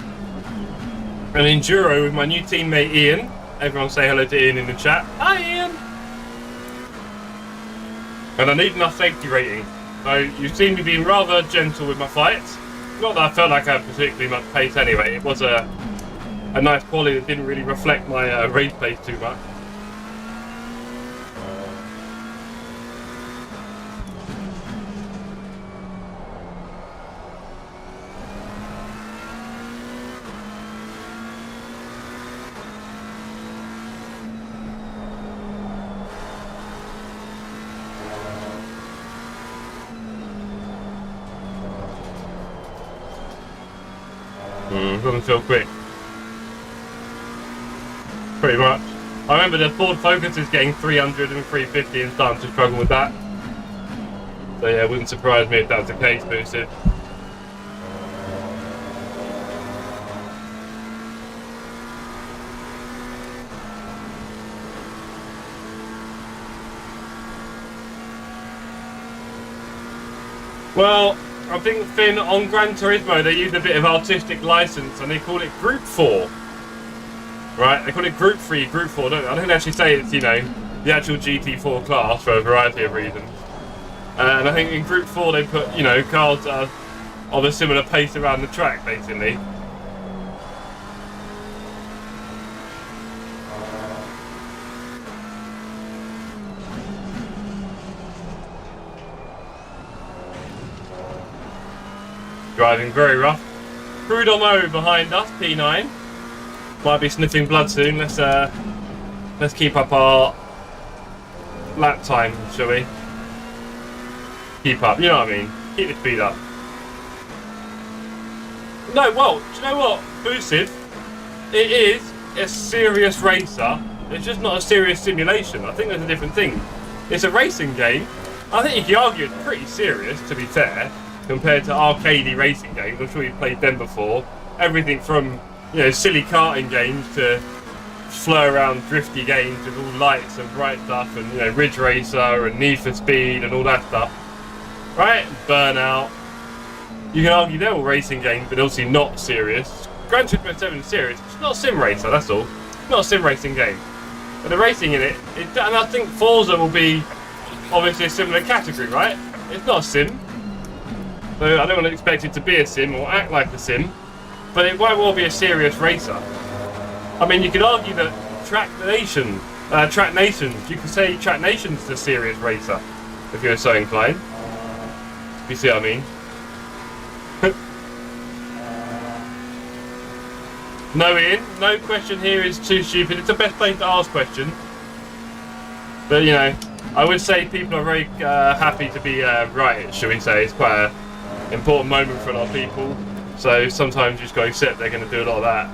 an enduro with my new teammate Ian. Everyone say hello to Ian in the chat. Hi Ian! And I need enough safety rating. So you've seen me being rather gentle with my fights. Not that I felt like I had particularly much pace anyway. It was a nice quality that didn't really reflect my race pace too much. Doesn't feel quick. Pretty much. I remember the Ford Focus is getting 300 and 350 and starting to struggle with that. So yeah, it wouldn't surprise me if that was the case, boosted. Well, I think Finn on Gran Turismo they use a bit of artistic license and they call it Group 4. Right, they call it Group 3, Group 4, don't they? I don't actually say it's, you know, the actual GT4 class for a variety of reasons. And I think in Group 4 they put, you know, cars of a similar pace around the track, basically. Driving very rough. Crudomo behind us, P9. Might be sniffing blood soon. Let's keep up our lap time, shall we? Keep up, you know what I mean? Keep the speed up. No, well, do you know what? Boosted, it is a serious racer. It's just not a serious simulation. I think there's a different thing. It's a racing game. I think you could argue it's pretty serious, to be fair, compared to arcadey racing games. I'm sure you've played them before. Everything from, you know, silly karting games to flow around drifty games with all lights and bright stuff and, you know, Ridge Racer and Need for Speed and all that stuff. Right? Burnout. You can argue they're all racing games, but obviously not serious. Gran Turismo 7 is serious. It's not a sim racer, that's all. It's not a sim racing game. But the racing in it, and I think Forza will be obviously a similar category, right? It's not a sim. So I don't want to expect it to be a sim or act like a sim, but it might well be a serious racer. I mean, you could argue that Trak Nations, you could say Trak Nations is a serious racer, if you're so inclined. You see what I mean? No, Ian, no question here is too stupid. It's the best place to ask questions. But, you know, I would say people are very happy to be right, shall we say. It's quite an important moment for a lot of people. So sometimes you just got to accept they're going to do a lot of that.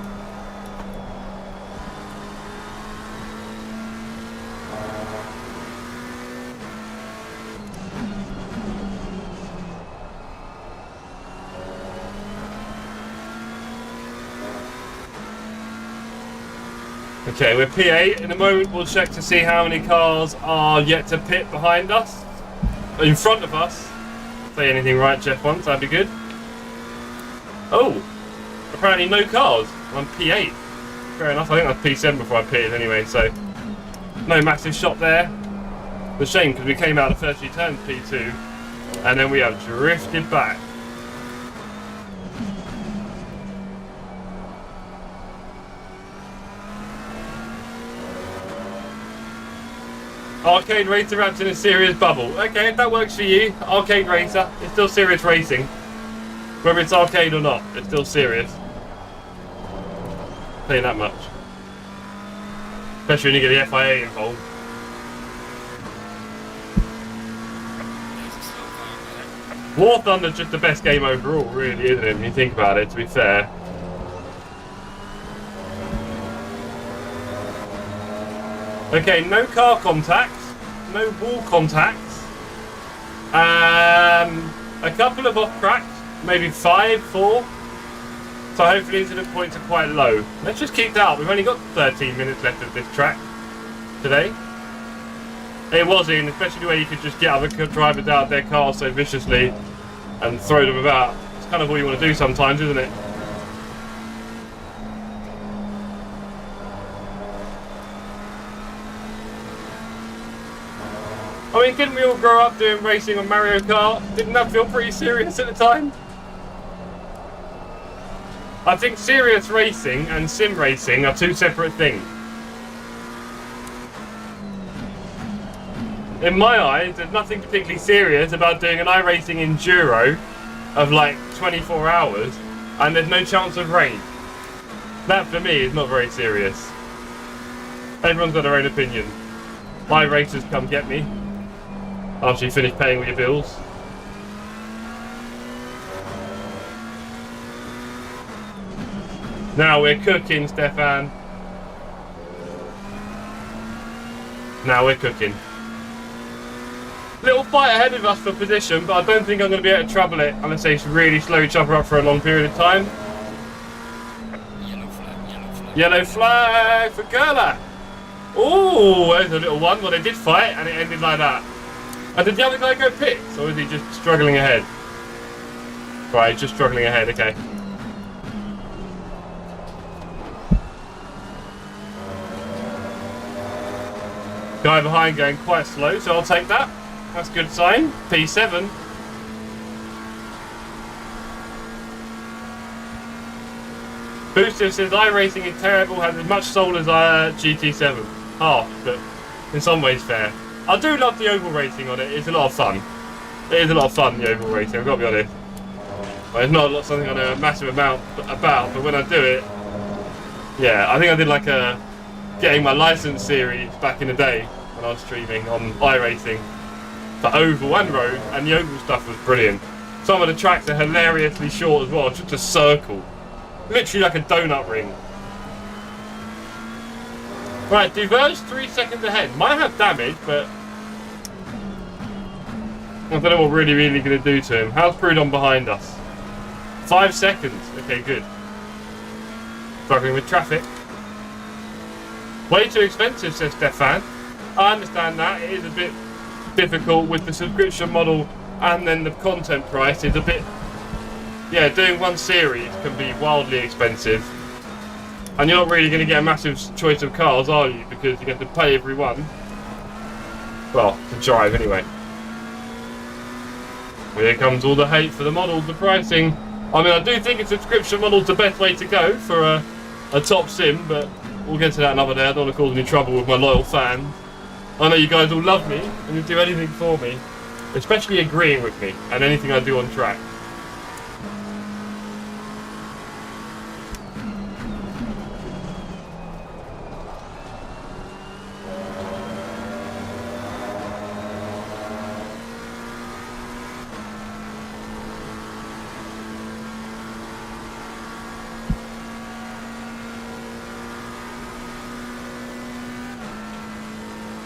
Okay, we're P8. In a moment we'll check to see how many cars are yet to pit behind us. In front of us. Say anything right, Jeff, once, that'd be good. Oh, apparently no cars. I'm P8. Fair enough, I think that's P7 before I pitted anyway, so no massive shot there. It's a shame because we came out the first few turns P2 and then we have drifted back. Arcade Racer wrapped in a serious bubble. Okay, if that works for you, Arcade Racer, it's still serious racing. Whether it's arcade or not, it's still serious. I'll tell you that much. Especially when you get the FIA involved. War Thunder's just the best game overall, really, isn't it? When you think about it, to be fair. Okay, no car contacts, no wall contacts. A couple of off cracks, maybe 5, 4. So hopefully incident points are quite low. Let's just keep that up. We've only got 13 minutes left of this track today. It was in, especially where you could just get other drivers out of their cars so viciously and throw them about. It's kind of all you want to do sometimes, isn't it? I mean, didn't we all grow up doing racing on Mario Kart? Didn't that feel pretty serious at the time? I think serious racing and sim racing are two separate things. In my eyes, there's nothing particularly serious about doing an iRacing enduro of like 24 hours and there's no chance of rain. That for me is not very serious. Everyone's got their own opinion. My racers come get me after you finish paying all your bills. Now we're cooking, Stefan. Now we're cooking. Little fight ahead of us for position, but I don't think I'm going to be able to trouble it unless they really slow each other up for a long period of time. Yellow flag, yellow flag. Yellow flag for Gerla. Ooh, there's a little one. Well, they did fight and it ended like that. And did the other guy go pits, or is he just struggling ahead? Right, just struggling ahead, okay. Guy behind going quite slow, so I'll take that. That's a good sign. P7. Booster says iRacing is terrible, has as much soul as GT7. Half, but in some ways fair. I do love the oval racing on it. It's a lot of fun. It is a lot of fun, the oval racing, I've got to be honest. Well, it's not something I know a massive amount about, but when I do it, yeah, I think I did like a getting my license series back in the day when I was streaming on iRacing for oval and road, and the oval stuff was brilliant. Some of the tracks are hilariously short as well, just a circle. Literally like a donut ring. Right, Diverge 3 seconds ahead. Might have damage, but I don't know what we're really going to do to him. How's Prudon behind us? 5 seconds. Okay, good. Struggling with traffic. Way too expensive, says Stefan. I understand that. It is a bit difficult with the subscription model, and then the content price is a bit... Yeah, doing one series can be wildly expensive. And you're not really going to get a massive choice of cars, are you? Because you have to pay every one. Well, to drive anyway. Here comes all the hate for the models, the pricing. I mean, I do think a subscription model's the best way to go for a top sim, but we'll get to that another day. I don't want to cause any trouble with my loyal fans. I know you guys all love me and you do anything for me, especially agreeing with me and anything I do on track.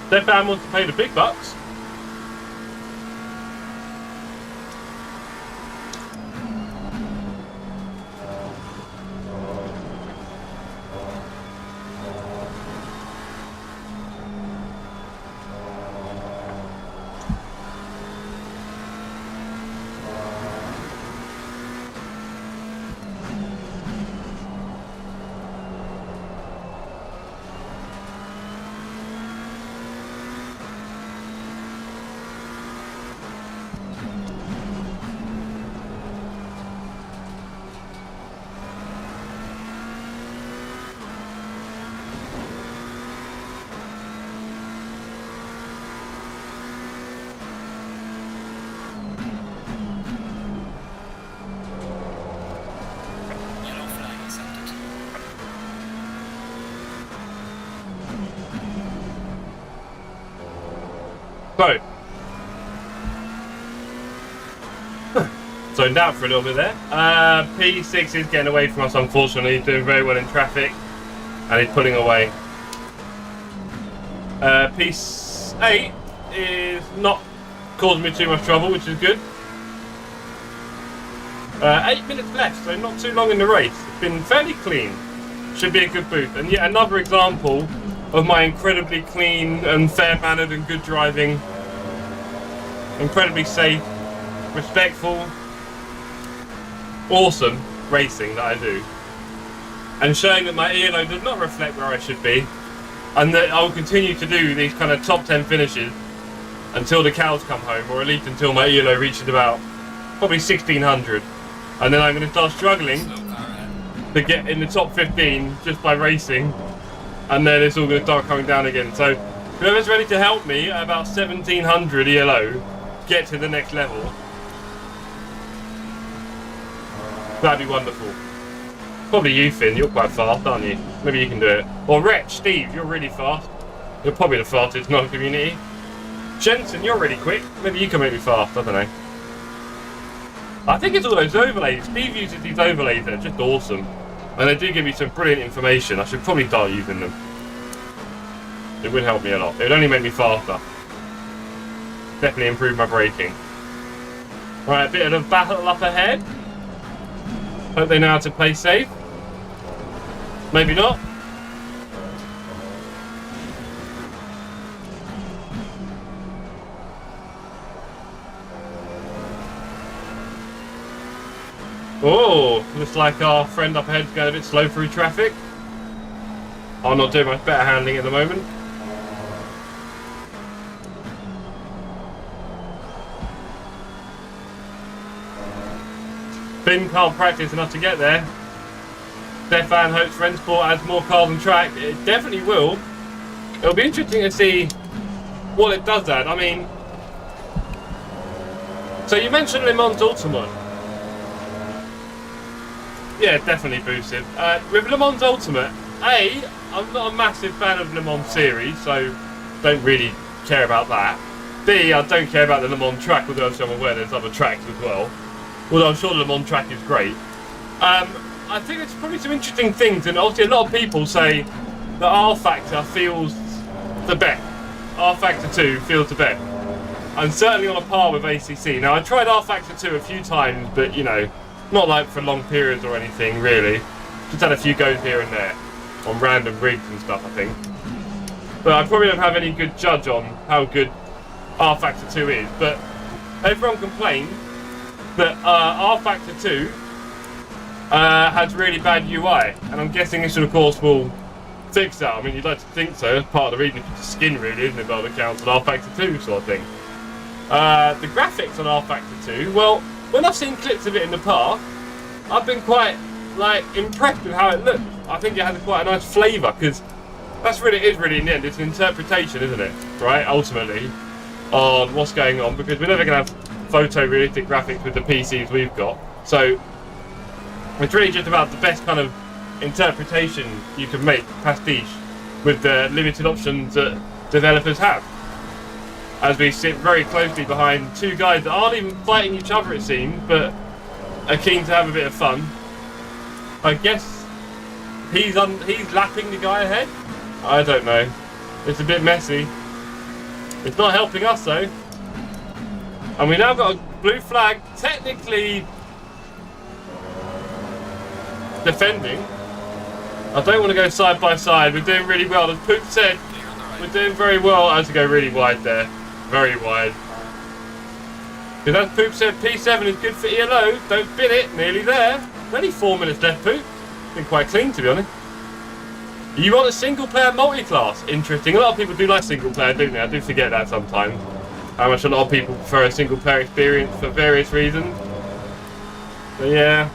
Stefan wants to pay the big bucks. So, zoned out for a little bit there. P6 is getting away from us, unfortunately. He's doing very well in traffic, and he's pulling away. P8 is not causing me too much trouble, which is good. 8 minutes left, so not too long in the race. It's been fairly clean. Should be a good booth. And yet another example of my incredibly clean and fair-mannered and good driving. Incredibly safe, respectful, awesome racing that I do. And showing that my ELO does not reflect where I should be. And that I'll continue to do these kind of top 10 finishes until the cows come home, or at least until my ELO reaches about probably 1600. And then I'm going to start struggling. to get in the top 15 just by racing, and then it's all going to start coming down again. So whoever's ready to help me at about 1700 ELO get to the next level, that'd be wonderful. Probably you, Finn, you're quite fast, aren't you? Maybe you can do it. Or Wretch, Steve, you're really fast. You're probably the fastest non-community. Jensen, you're really quick. Maybe you can make me fast, I don't know. I think it's all those overlays. Steve uses these overlays that are just awesome. And they do give you some brilliant information. I should probably start using them. It would help me a lot. It would only make me faster. Definitely improve my braking. Right, a bit of a battle up ahead. Hope they know how to play safe. Maybe not. Oh, looks like our friend up ahead's going a bit slow through traffic. I'm not doing much better handling at the moment. Finn can't practice enough to get there. Stefan hopes Rensport adds more cars and track. It definitely will. It'll be interesting to see what it does add. I mean, so you mentioned Le Mans Ultimate. Yeah, definitely boosted. With Le Mans Ultimate, I'm not a massive fan of Le Mans series, so don't really care about that. B, I don't care about the Le Mans track, although I'm aware there's other tracks as well. Although I'm sure the Le Mans track is great. I think it's probably some interesting things, and obviously a lot of people say that R Factor feels the best. R Factor 2 feels the best. I'm certainly on a par with ACC. Now, I tried R Factor 2 a few times, but, you know, not like for long periods or anything, really. Just had a few goes here and there on random rigs and stuff, I think. But I probably don't have any good judge on how good R Factor 2 is. But everyone complains that R Factor 2 has really bad UI. And I'm guessing this, of course, will fix that. I mean, you'd like to think so. It's part of the reason for the skin, really, isn't it, by the counts on R Factor 2 sort of thing. The graphics on R Factor 2, well, when I've seen clips of it in the past, I've been quite, like, impressed with how it looks. I think it has quite a nice flavour, because that's really, it is really, in the end, it's an interpretation, isn't it? Right, ultimately, on what's going on, because we're never going to have photorealistic graphics with the PCs we've got. So, it's really just about the best kind of interpretation you can make, pastiche, with the limited options that developers have. As we sit very closely behind two guys that aren't even fighting each other, it seems, but are keen to have a bit of fun. I guess he's lapping the guy ahead. I don't know. It's a bit messy. It's not helping us though. And we now got a blue flag, technically defending. I don't want to go side by side. We're doing really well. As Poop said, we're doing very well. I had to go really wide there. Very wide. Because as Poop said, P7 is good for ELO. Don't bin it. Nearly there. Only 4 minutes left, Poop. Been quite clean, to be honest. You want a single-player multi-class? Interesting. A lot of people do like single-player, don't they? I do forget that sometimes. How much a lot of people prefer a single-player experience for various reasons. But yeah.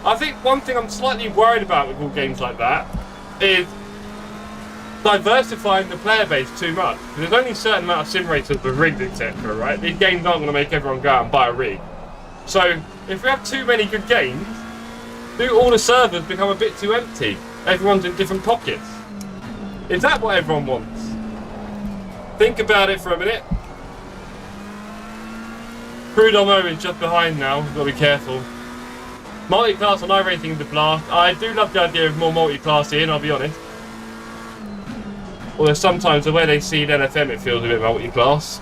I think one thing I'm slightly worried about with all games like that is diversifying the player base too much. There's only a certain amount of simulators with rigs, etc., right? These games aren't going to make everyone go out and buy a rig. So, if we have too many good games, do all the servers become a bit too empty? Everyone's in different pockets. Is that what everyone wants? Think about it for a minute. Crudomo is just behind now, we've got to be careful. Multi-class on iRacing is a blast. I do love the idea of more multi-class in, I'll be honest. Although sometimes the way they see NFM, it feels a bit multi-class.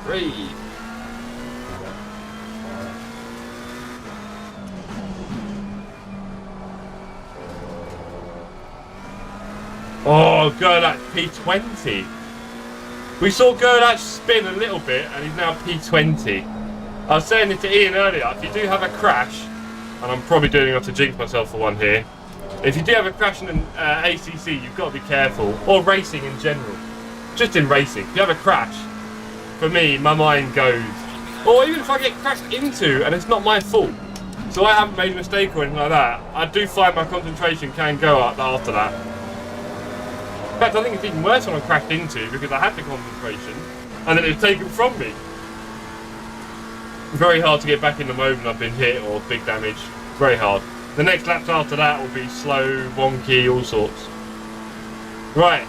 Oh, Gerlach P20. We saw Gerlach spin a little bit, and he's now P20. I was saying this to Ian earlier, if you do have a crash, and I'm probably doing enough to jinx myself for one here, if you do have a crash in an ACC, you've got to be careful, or racing in general. Just in racing, if you have a crash, for me, my mind goes, or even if I get crashed into and it's not my fault, So I haven't made a mistake or anything like that. I do find my concentration can go up after that. In fact, I think it's even worse when I crashed into because I had the concentration and then it was taken from me. Very hard to get back in the mode when I've been hit or big damage. Very hard. The next laps after that will be slow, wonky, all sorts. Right,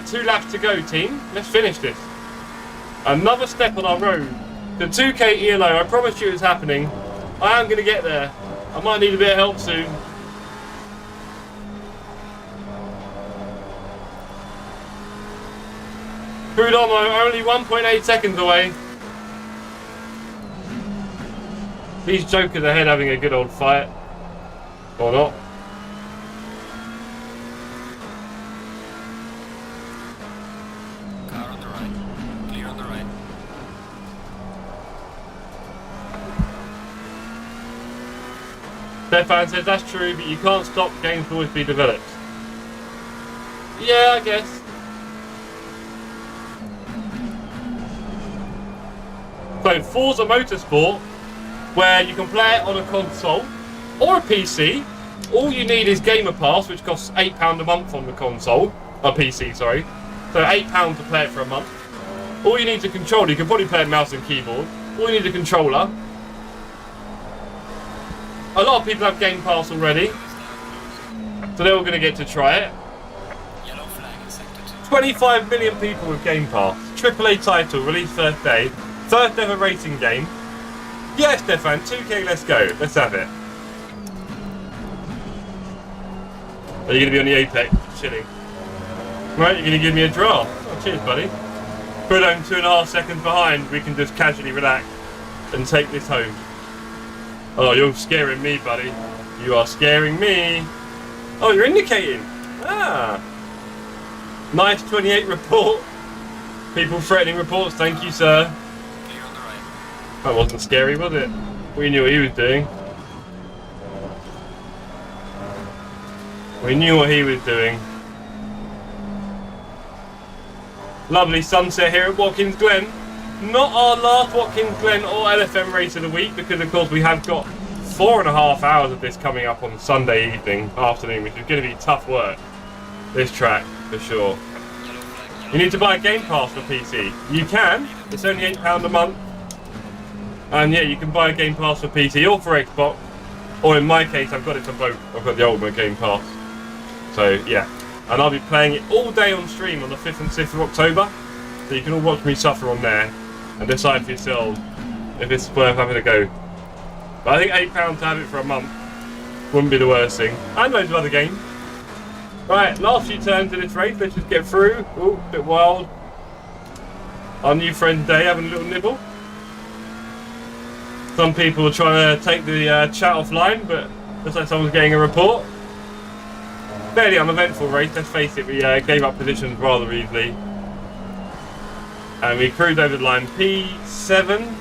2 laps to go, team. Let's finish this. Another step on our road. The 2K ELO, I promised you it's happening. I am going to get there. I might need a bit of help soon. Crude Omo, only 1.8 seconds away. These jokers ahead having a good old fight. Or not. Car on the right. Clear on the right. Stefan says that's true, but you can't stop games to always be developed. Yeah, I guess. So Forza Motorsport, where you can play it on a console or a PC. All you need is Gamer Pass, which costs £8 a month on the console, or PC, sorry. So £8 to play it for a month. All you need is a controller. You can probably play it mouse and keyboard. All you need is a controller. A lot of people have Game Pass already, so they're all going to get to try it. Yellow flag in sector 2. 25 million people with Game Pass. AAA title, released first day. First ever racing game. Yes, Stefan, 2K, let's go. Let's have it. Are you going to be on the Apex, chilling? Right, you're going to give me a draw. Oh, cheers, buddy. Put home 2.5 seconds behind, we can just casually relax and take this home. Oh, you're scaring me, buddy. You are scaring me. Oh, you're indicating. Ah. Nice 28 report. People threatening reports, thank you, sir. Clear on the right. That wasn't scary, was it? We knew what he was doing. We knew what he was doing. Lovely sunset here at Watkins Glen. Not our last Watkins Glen or LFM race of the week, because of course we have got 4.5 hours of this coming up on Sunday afternoon, which is going to be tough work. This track, for sure. You need to buy a Game Pass for PC. You can. It's only £8 a month. And yeah, you can buy a Game Pass for PC or for Xbox. Or in my case, I've got it for both. I've got the Ultimate Game Pass. So yeah. And I'll be playing it all day on stream on the 5th and 6th of October. So you can all watch me suffer on there and decide for yourselves if it's worth having a go. But I think £8 to have it for a month wouldn't be the worst thing. And loads of other games. Right, last few turns in this race, let's just get through. Oh, a bit wild. Our new friend Day having a little nibble. Some people are trying to take the chat offline, but looks like someone's getting a report. Fairly uneventful race, let's face it, we gave up positions rather easily. And we cruised over the line. P7,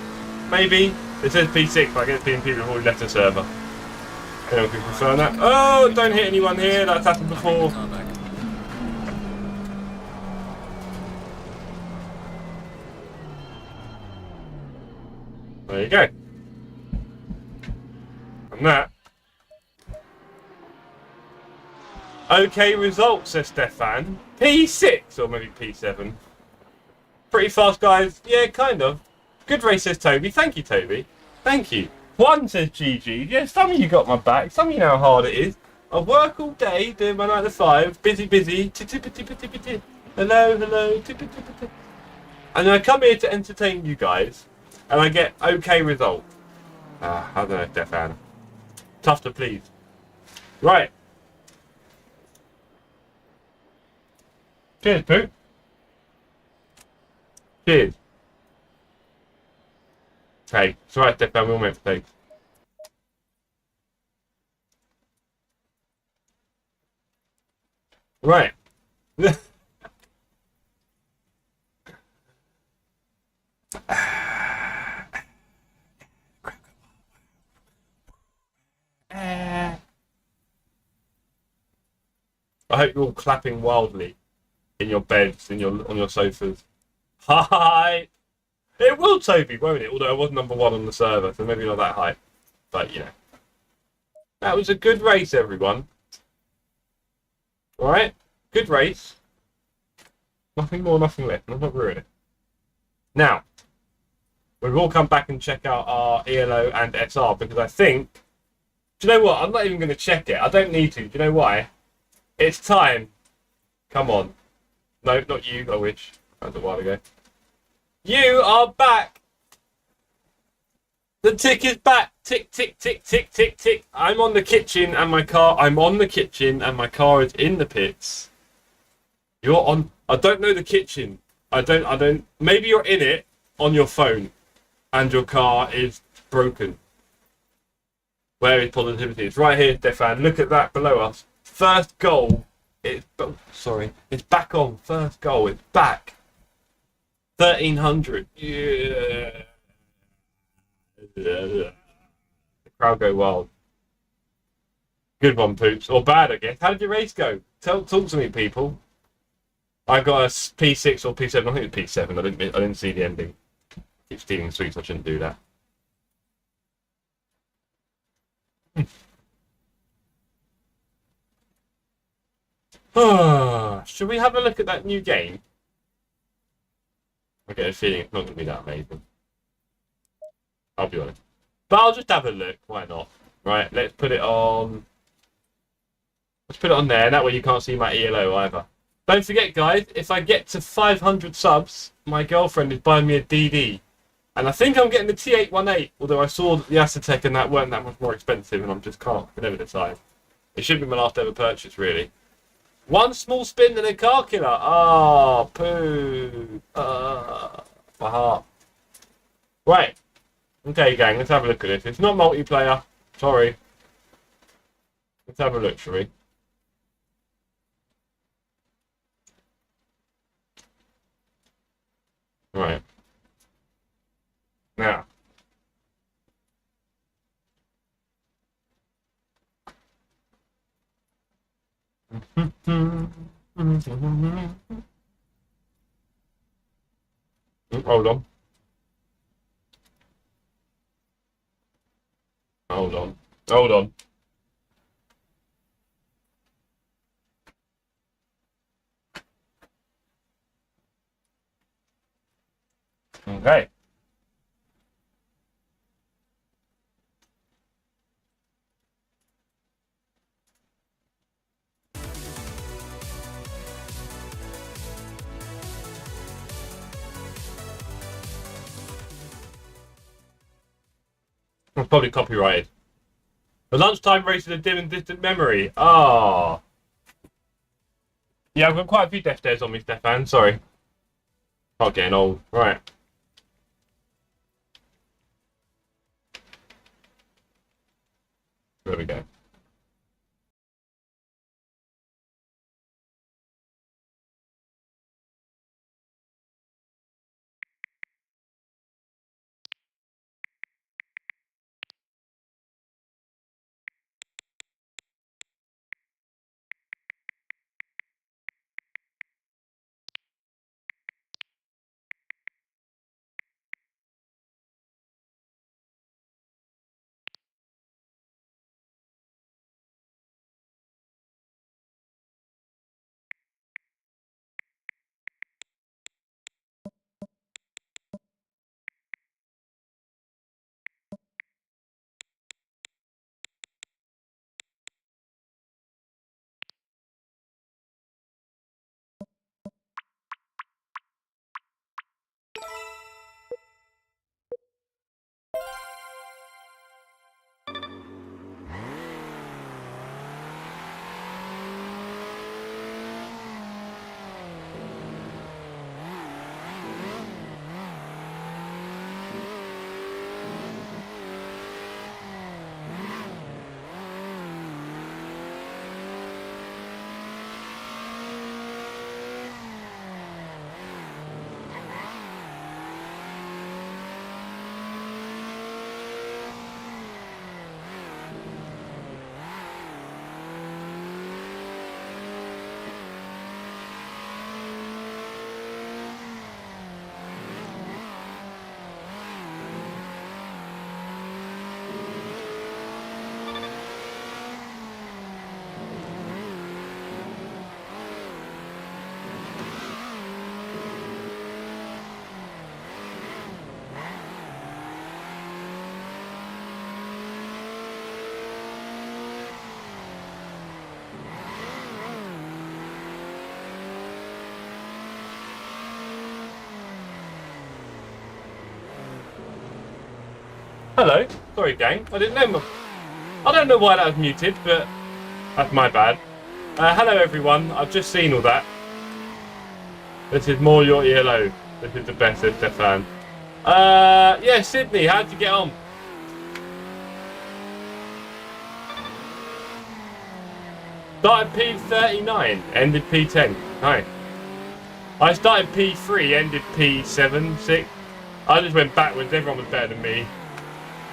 maybe? It says P6, but I guess people have already left the server. Anyone can confirm that. Oh, don't hit anyone here, that's happened before. Car back. There you go. And that. Okay results, says Stefan. P6, or maybe P7. Pretty fast, guys. Yeah, kind of. Good race, says Toby. Thank you, Toby. Thank you. One says GG. Yeah, some of you got my back. Some of you know how hard it is. I work all day doing my 9 to 5. Busy, busy. Hello, hello. And then I come here to entertain you guys. And I get okay result. I don't know, Stefan. Tough to please. Right. Cheers, Pooh. Cheers. Hey, it's alright, Stefan, we all make mistakes. Right. I hope you're all clapping wildly in your beds, on your sofas. Hi! It will, Toby, won't it? Although I was number 1 on the server, so maybe not that high. But, you know, That was a good race, everyone. Alright? Good race. Nothing more, nothing less. I'm not ruining it. Now, we will come back and check out our ELO and SR because I think... Do you know what? I'm not even going to check it. I don't need to. Do you know why? It's time. Come on. No, not you. I wish. That was a while ago. You are back! The tick is back. Tick, tick, tick, tick, tick, tick. I'm on the kitchen and my car... I'm on the kitchen and my car is in the pits. You're on... I don't know the kitchen. I don't... Maybe you're in it on your phone and your car is broken. Where is positivity? It's right here, Stefan. Look at that below us. First goal. It's back on. First goal. It's back. 1300. Yeah. The crowd go wild. Good one, Poops. Or bad, I guess. How did your race go? Talk to me, people. I got a P6 or P7. I think it was P7. I didn't see the ending. I keep stealing sweets. I shouldn't do that. Should we have a look at that new game? I get a feeling it's not going to be that amazing. I'll be honest. But I'll just have a look. Why not? Right, let's put it on. Let's put it on there. That way you can't see my ELO either. Don't forget, guys, if I get to 500 subs, my girlfriend is buying me a DD. And I think I'm getting the T818, although I saw that the Assetto and that weren't that much more expensive, and I can never decide. It should be my last ever purchase, really. One small spin and a car killer. Oh, poo. My heart. Right. Okay, gang, let's have a look at this. It's not multiplayer. Sorry. Let's have a look, shall we? Right. Now. Hold on. Hold on. Hold on. Okay. It's probably copyrighted. The lunchtime race is a dim and distant memory. Ah. Yeah, I've got quite a few death dares on me, Stefan. Sorry. Not getting old. Right. There we go. Hello. Sorry, gang. I didn't know. I don't know why that was muted, but that's my bad. Hello, everyone. I've just seen all that. This is more your ELO. This is the best, said Stefan. Yeah, Sydney, how'd you get on? Started P39, ended P10. Nice. I started P3, ended P7, 6. I just went backwards. Everyone was better than me.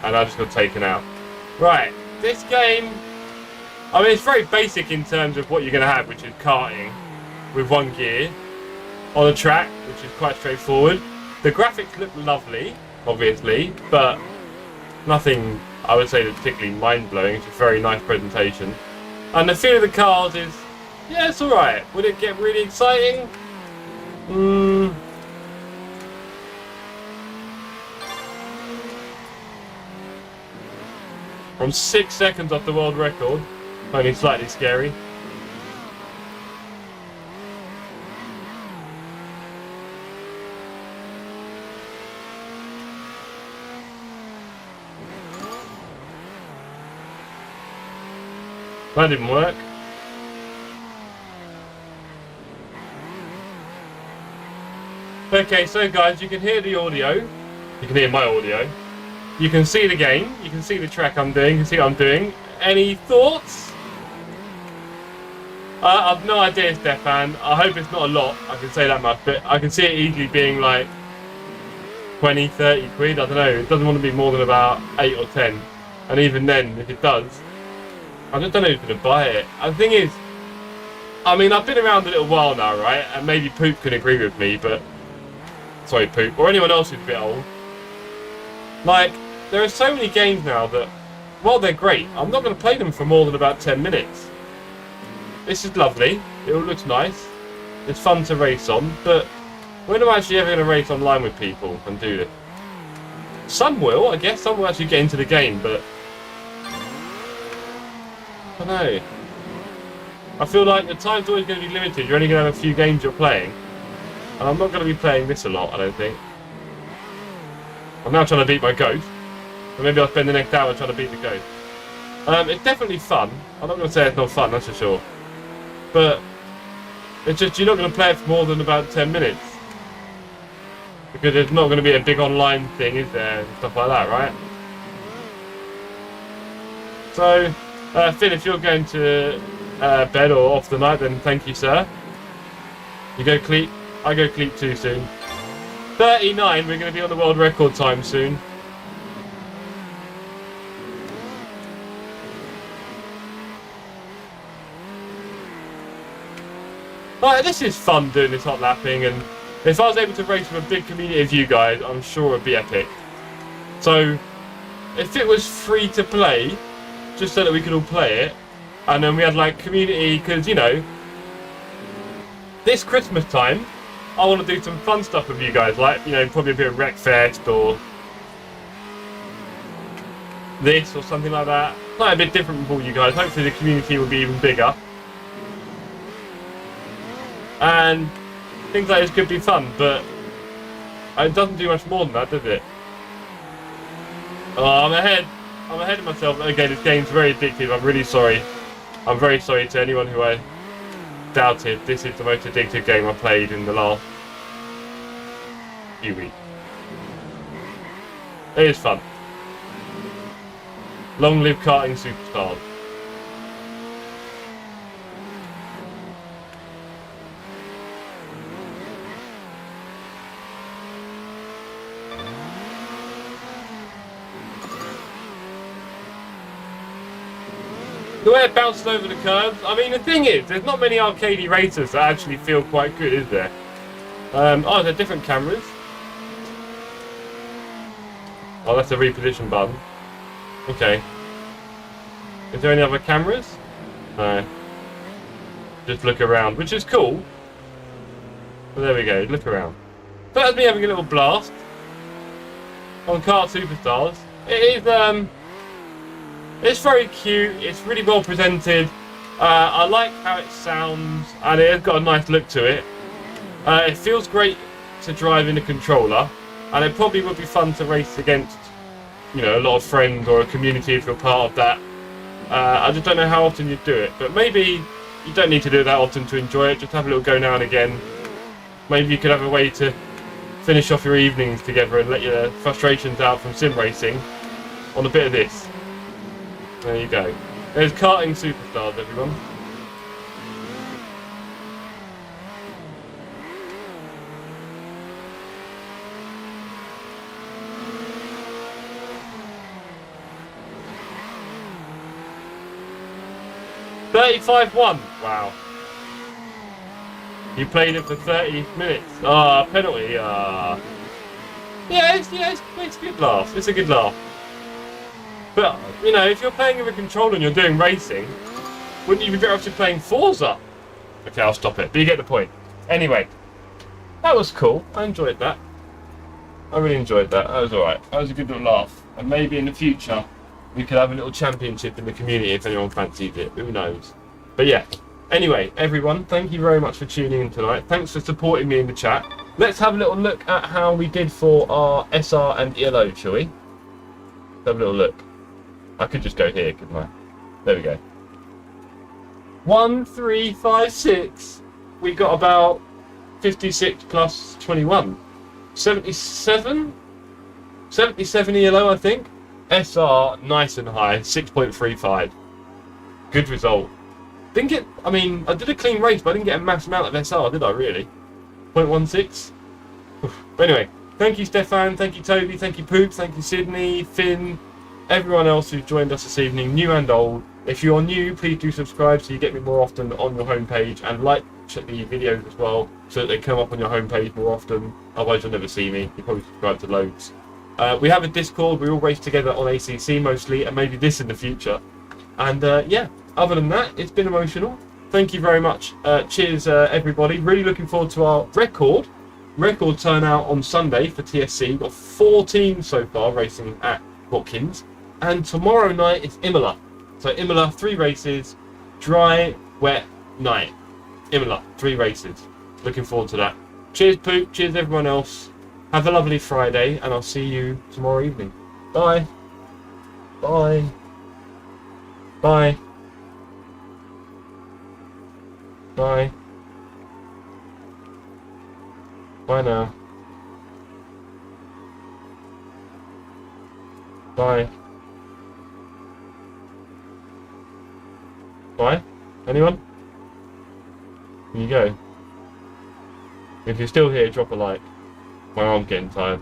And I just got taken out. Right. This game, I mean, it's very basic in terms of what you're going to have, which is karting with one gear on a track, which is quite straightforward. The graphics look lovely, obviously, but nothing, I would say, that's particularly mind-blowing. It's a very nice presentation. And the feel of the cars is, yeah, it's alright. Would it get really exciting? From 6 seconds off the world record, only slightly scary. That didn't work. Okay, so guys, you can hear the audio. You can hear my audio. You can see the game. You can see the track I'm doing. You can see what I'm doing. Any thoughts? I've no idea, Stefan. I hope it's not a lot. I can say that much, but I can see it easily being like 20, 30 quid. I don't know. It doesn't want to be more than about 8 or 10. And even then, if it does, I just don't know who's going to buy it. And the thing is, I mean, I've been around a little while now, right? And maybe Poop can agree with me, but... Sorry, Poop. Or anyone else who's a bit old. Like, there are so many games now that, while they're great, I'm not going to play them for more than about 10 minutes. This is lovely. It all looks nice. It's fun to race on, but when am I actually ever going to race online with people and do this? Some will, I guess. Some will actually get into the game, but... I don't know. I feel like the time's always going to be limited. You're only going to have a few games you're playing. And I'm not going to be playing this a lot, I don't think. I'm now trying to beat my ghost. Or maybe I'll spend the next hour trying to beat the ghost. It's definitely fun. I'm not going to say it's not fun, that's for sure. But it's just, you're not going to play it for more than about 10 minutes. Because there's not going to be a big online thing, is there? And stuff like that, right? So... Finn, if you're going to bed or off the night, then thank you, sir. You go cleat. I go cleat too soon. 39, we're going to be on the world record time soon. Right, this is fun doing this hot lapping, and if I was able to race with a big community of you guys, I'm sure it'd be epic. So, if it was free to play, just so that we could all play it, and then we had like community, because you know, this Christmas time I want to do some fun stuff with you guys, like, you know, probably a bit of Wreckfest or this or something like that. Like a bit different for all you guys. Hopefully the community will be even bigger, and things like this could be fun, but it doesn't do much more than that, does it? Oh, I'm ahead of myself. Okay, this game's very addictive. I'm really sorry. I'm very sorry to anyone who I doubted. This is the most addictive game I've played in the last few weeks. It is fun. Long live karting superstars. The way it bounces over the curves, I mean, the thing is, there's not many arcadey racers that actually feel quite good, is there? Oh, there are different cameras. Oh, that's a reposition button. Okay. Is there any other cameras? No. Just look around, which is cool. But there we go, look around. So that's me having a little blast on Kart Superstars. It is, it's very cute, it's really well presented. I like how it sounds, and it has got a nice look to it. It feels great to drive in a controller, and it probably would be fun to race against you know, a lot of friends or a community if you're part of that. I just don't know how often you do it, but maybe you don't need to do it that often to enjoy it. Just have a little go now and again. Maybe you could have a way to finish off your evenings together and let your frustrations out from sim racing on a bit of this. There you go. There's karting superstars, everyone. $35-1. Wow. You played it for 30 minutes. Penalty. Yeah, it's a good laugh. It's a good laugh. But, you know, if you're playing with a controller and you're doing racing, wouldn't you be better off just playing Forza? Okay, I'll stop it. But you get the point. Anyway, that was cool. I enjoyed that. I really enjoyed that. That was alright. That was a good little laugh. And maybe in the future, we could have a little championship in the community if anyone fancies it. Who knows? But yeah. Anyway, everyone, thank you very much for tuning in tonight. Thanks for supporting me in the chat. Let's have a little look at how we did for our SR and ELO, shall we? Let's have a little look. I could just go here, couldn't I? There we go. 1, 3, 5, 6. We got about 56 plus 21. 77? 77 ELO, I think. SR, nice and high, 6.35. Good result. Didn't get, I mean, I did a clean race, but I didn't get a mass amount of SR, did I really? 0.16? But anyway, thank you Stefan, thank you Toby, thank you Poop, thank you Sydney, Finn, everyone else who's joined us this evening, new and old. If you're new, please do subscribe so you get me more often on your homepage, and like the videos as well so that they come up on your homepage more often. Otherwise you'll never see me. You probably subscribe to loads. We have a Discord, we all race together on ACC mostly, and maybe this in the future. And yeah, other than that, it's been emotional. Thank you very much. Cheers everybody. Really looking forward to our record turnout on Sunday for TSC. We've got 4 teams so far racing at Watkins. And tomorrow night it's Imola. So Imola, 3 races, dry, wet, night. Imola, 3 races. Looking forward to that. Cheers Poop, cheers everyone else. Have a lovely Friday, and I'll see you tomorrow evening. Bye. Bye. Bye. Bye. Bye now. Bye. Bye? Anyone? Can you go? If you're still here, drop a like. My arm's getting tired.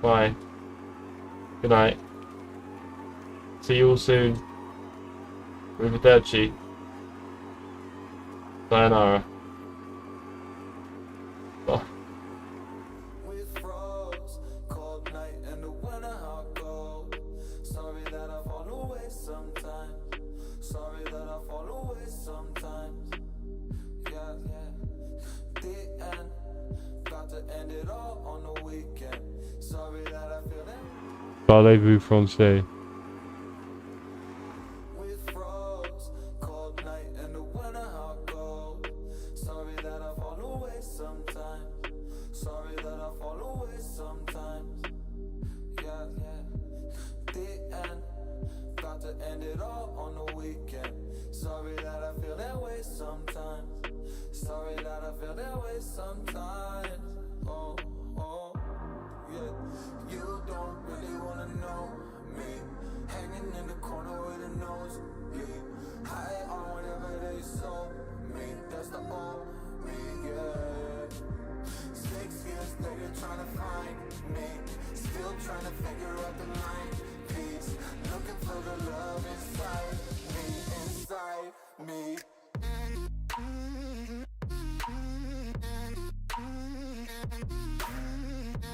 Bye. Good night. See you all soon. Arrivederci. Sayonara. Bye. Parlez-vous français? Sorry that I feel that way sometimes. Oh, oh, yeah. You don't really wanna know me. Hanging in the corner with a nosebleed. High on whatever they sold me. That's the old me, yeah. 6 years later trying to find me. Still trying to figure out the line piece. Looking for the love inside.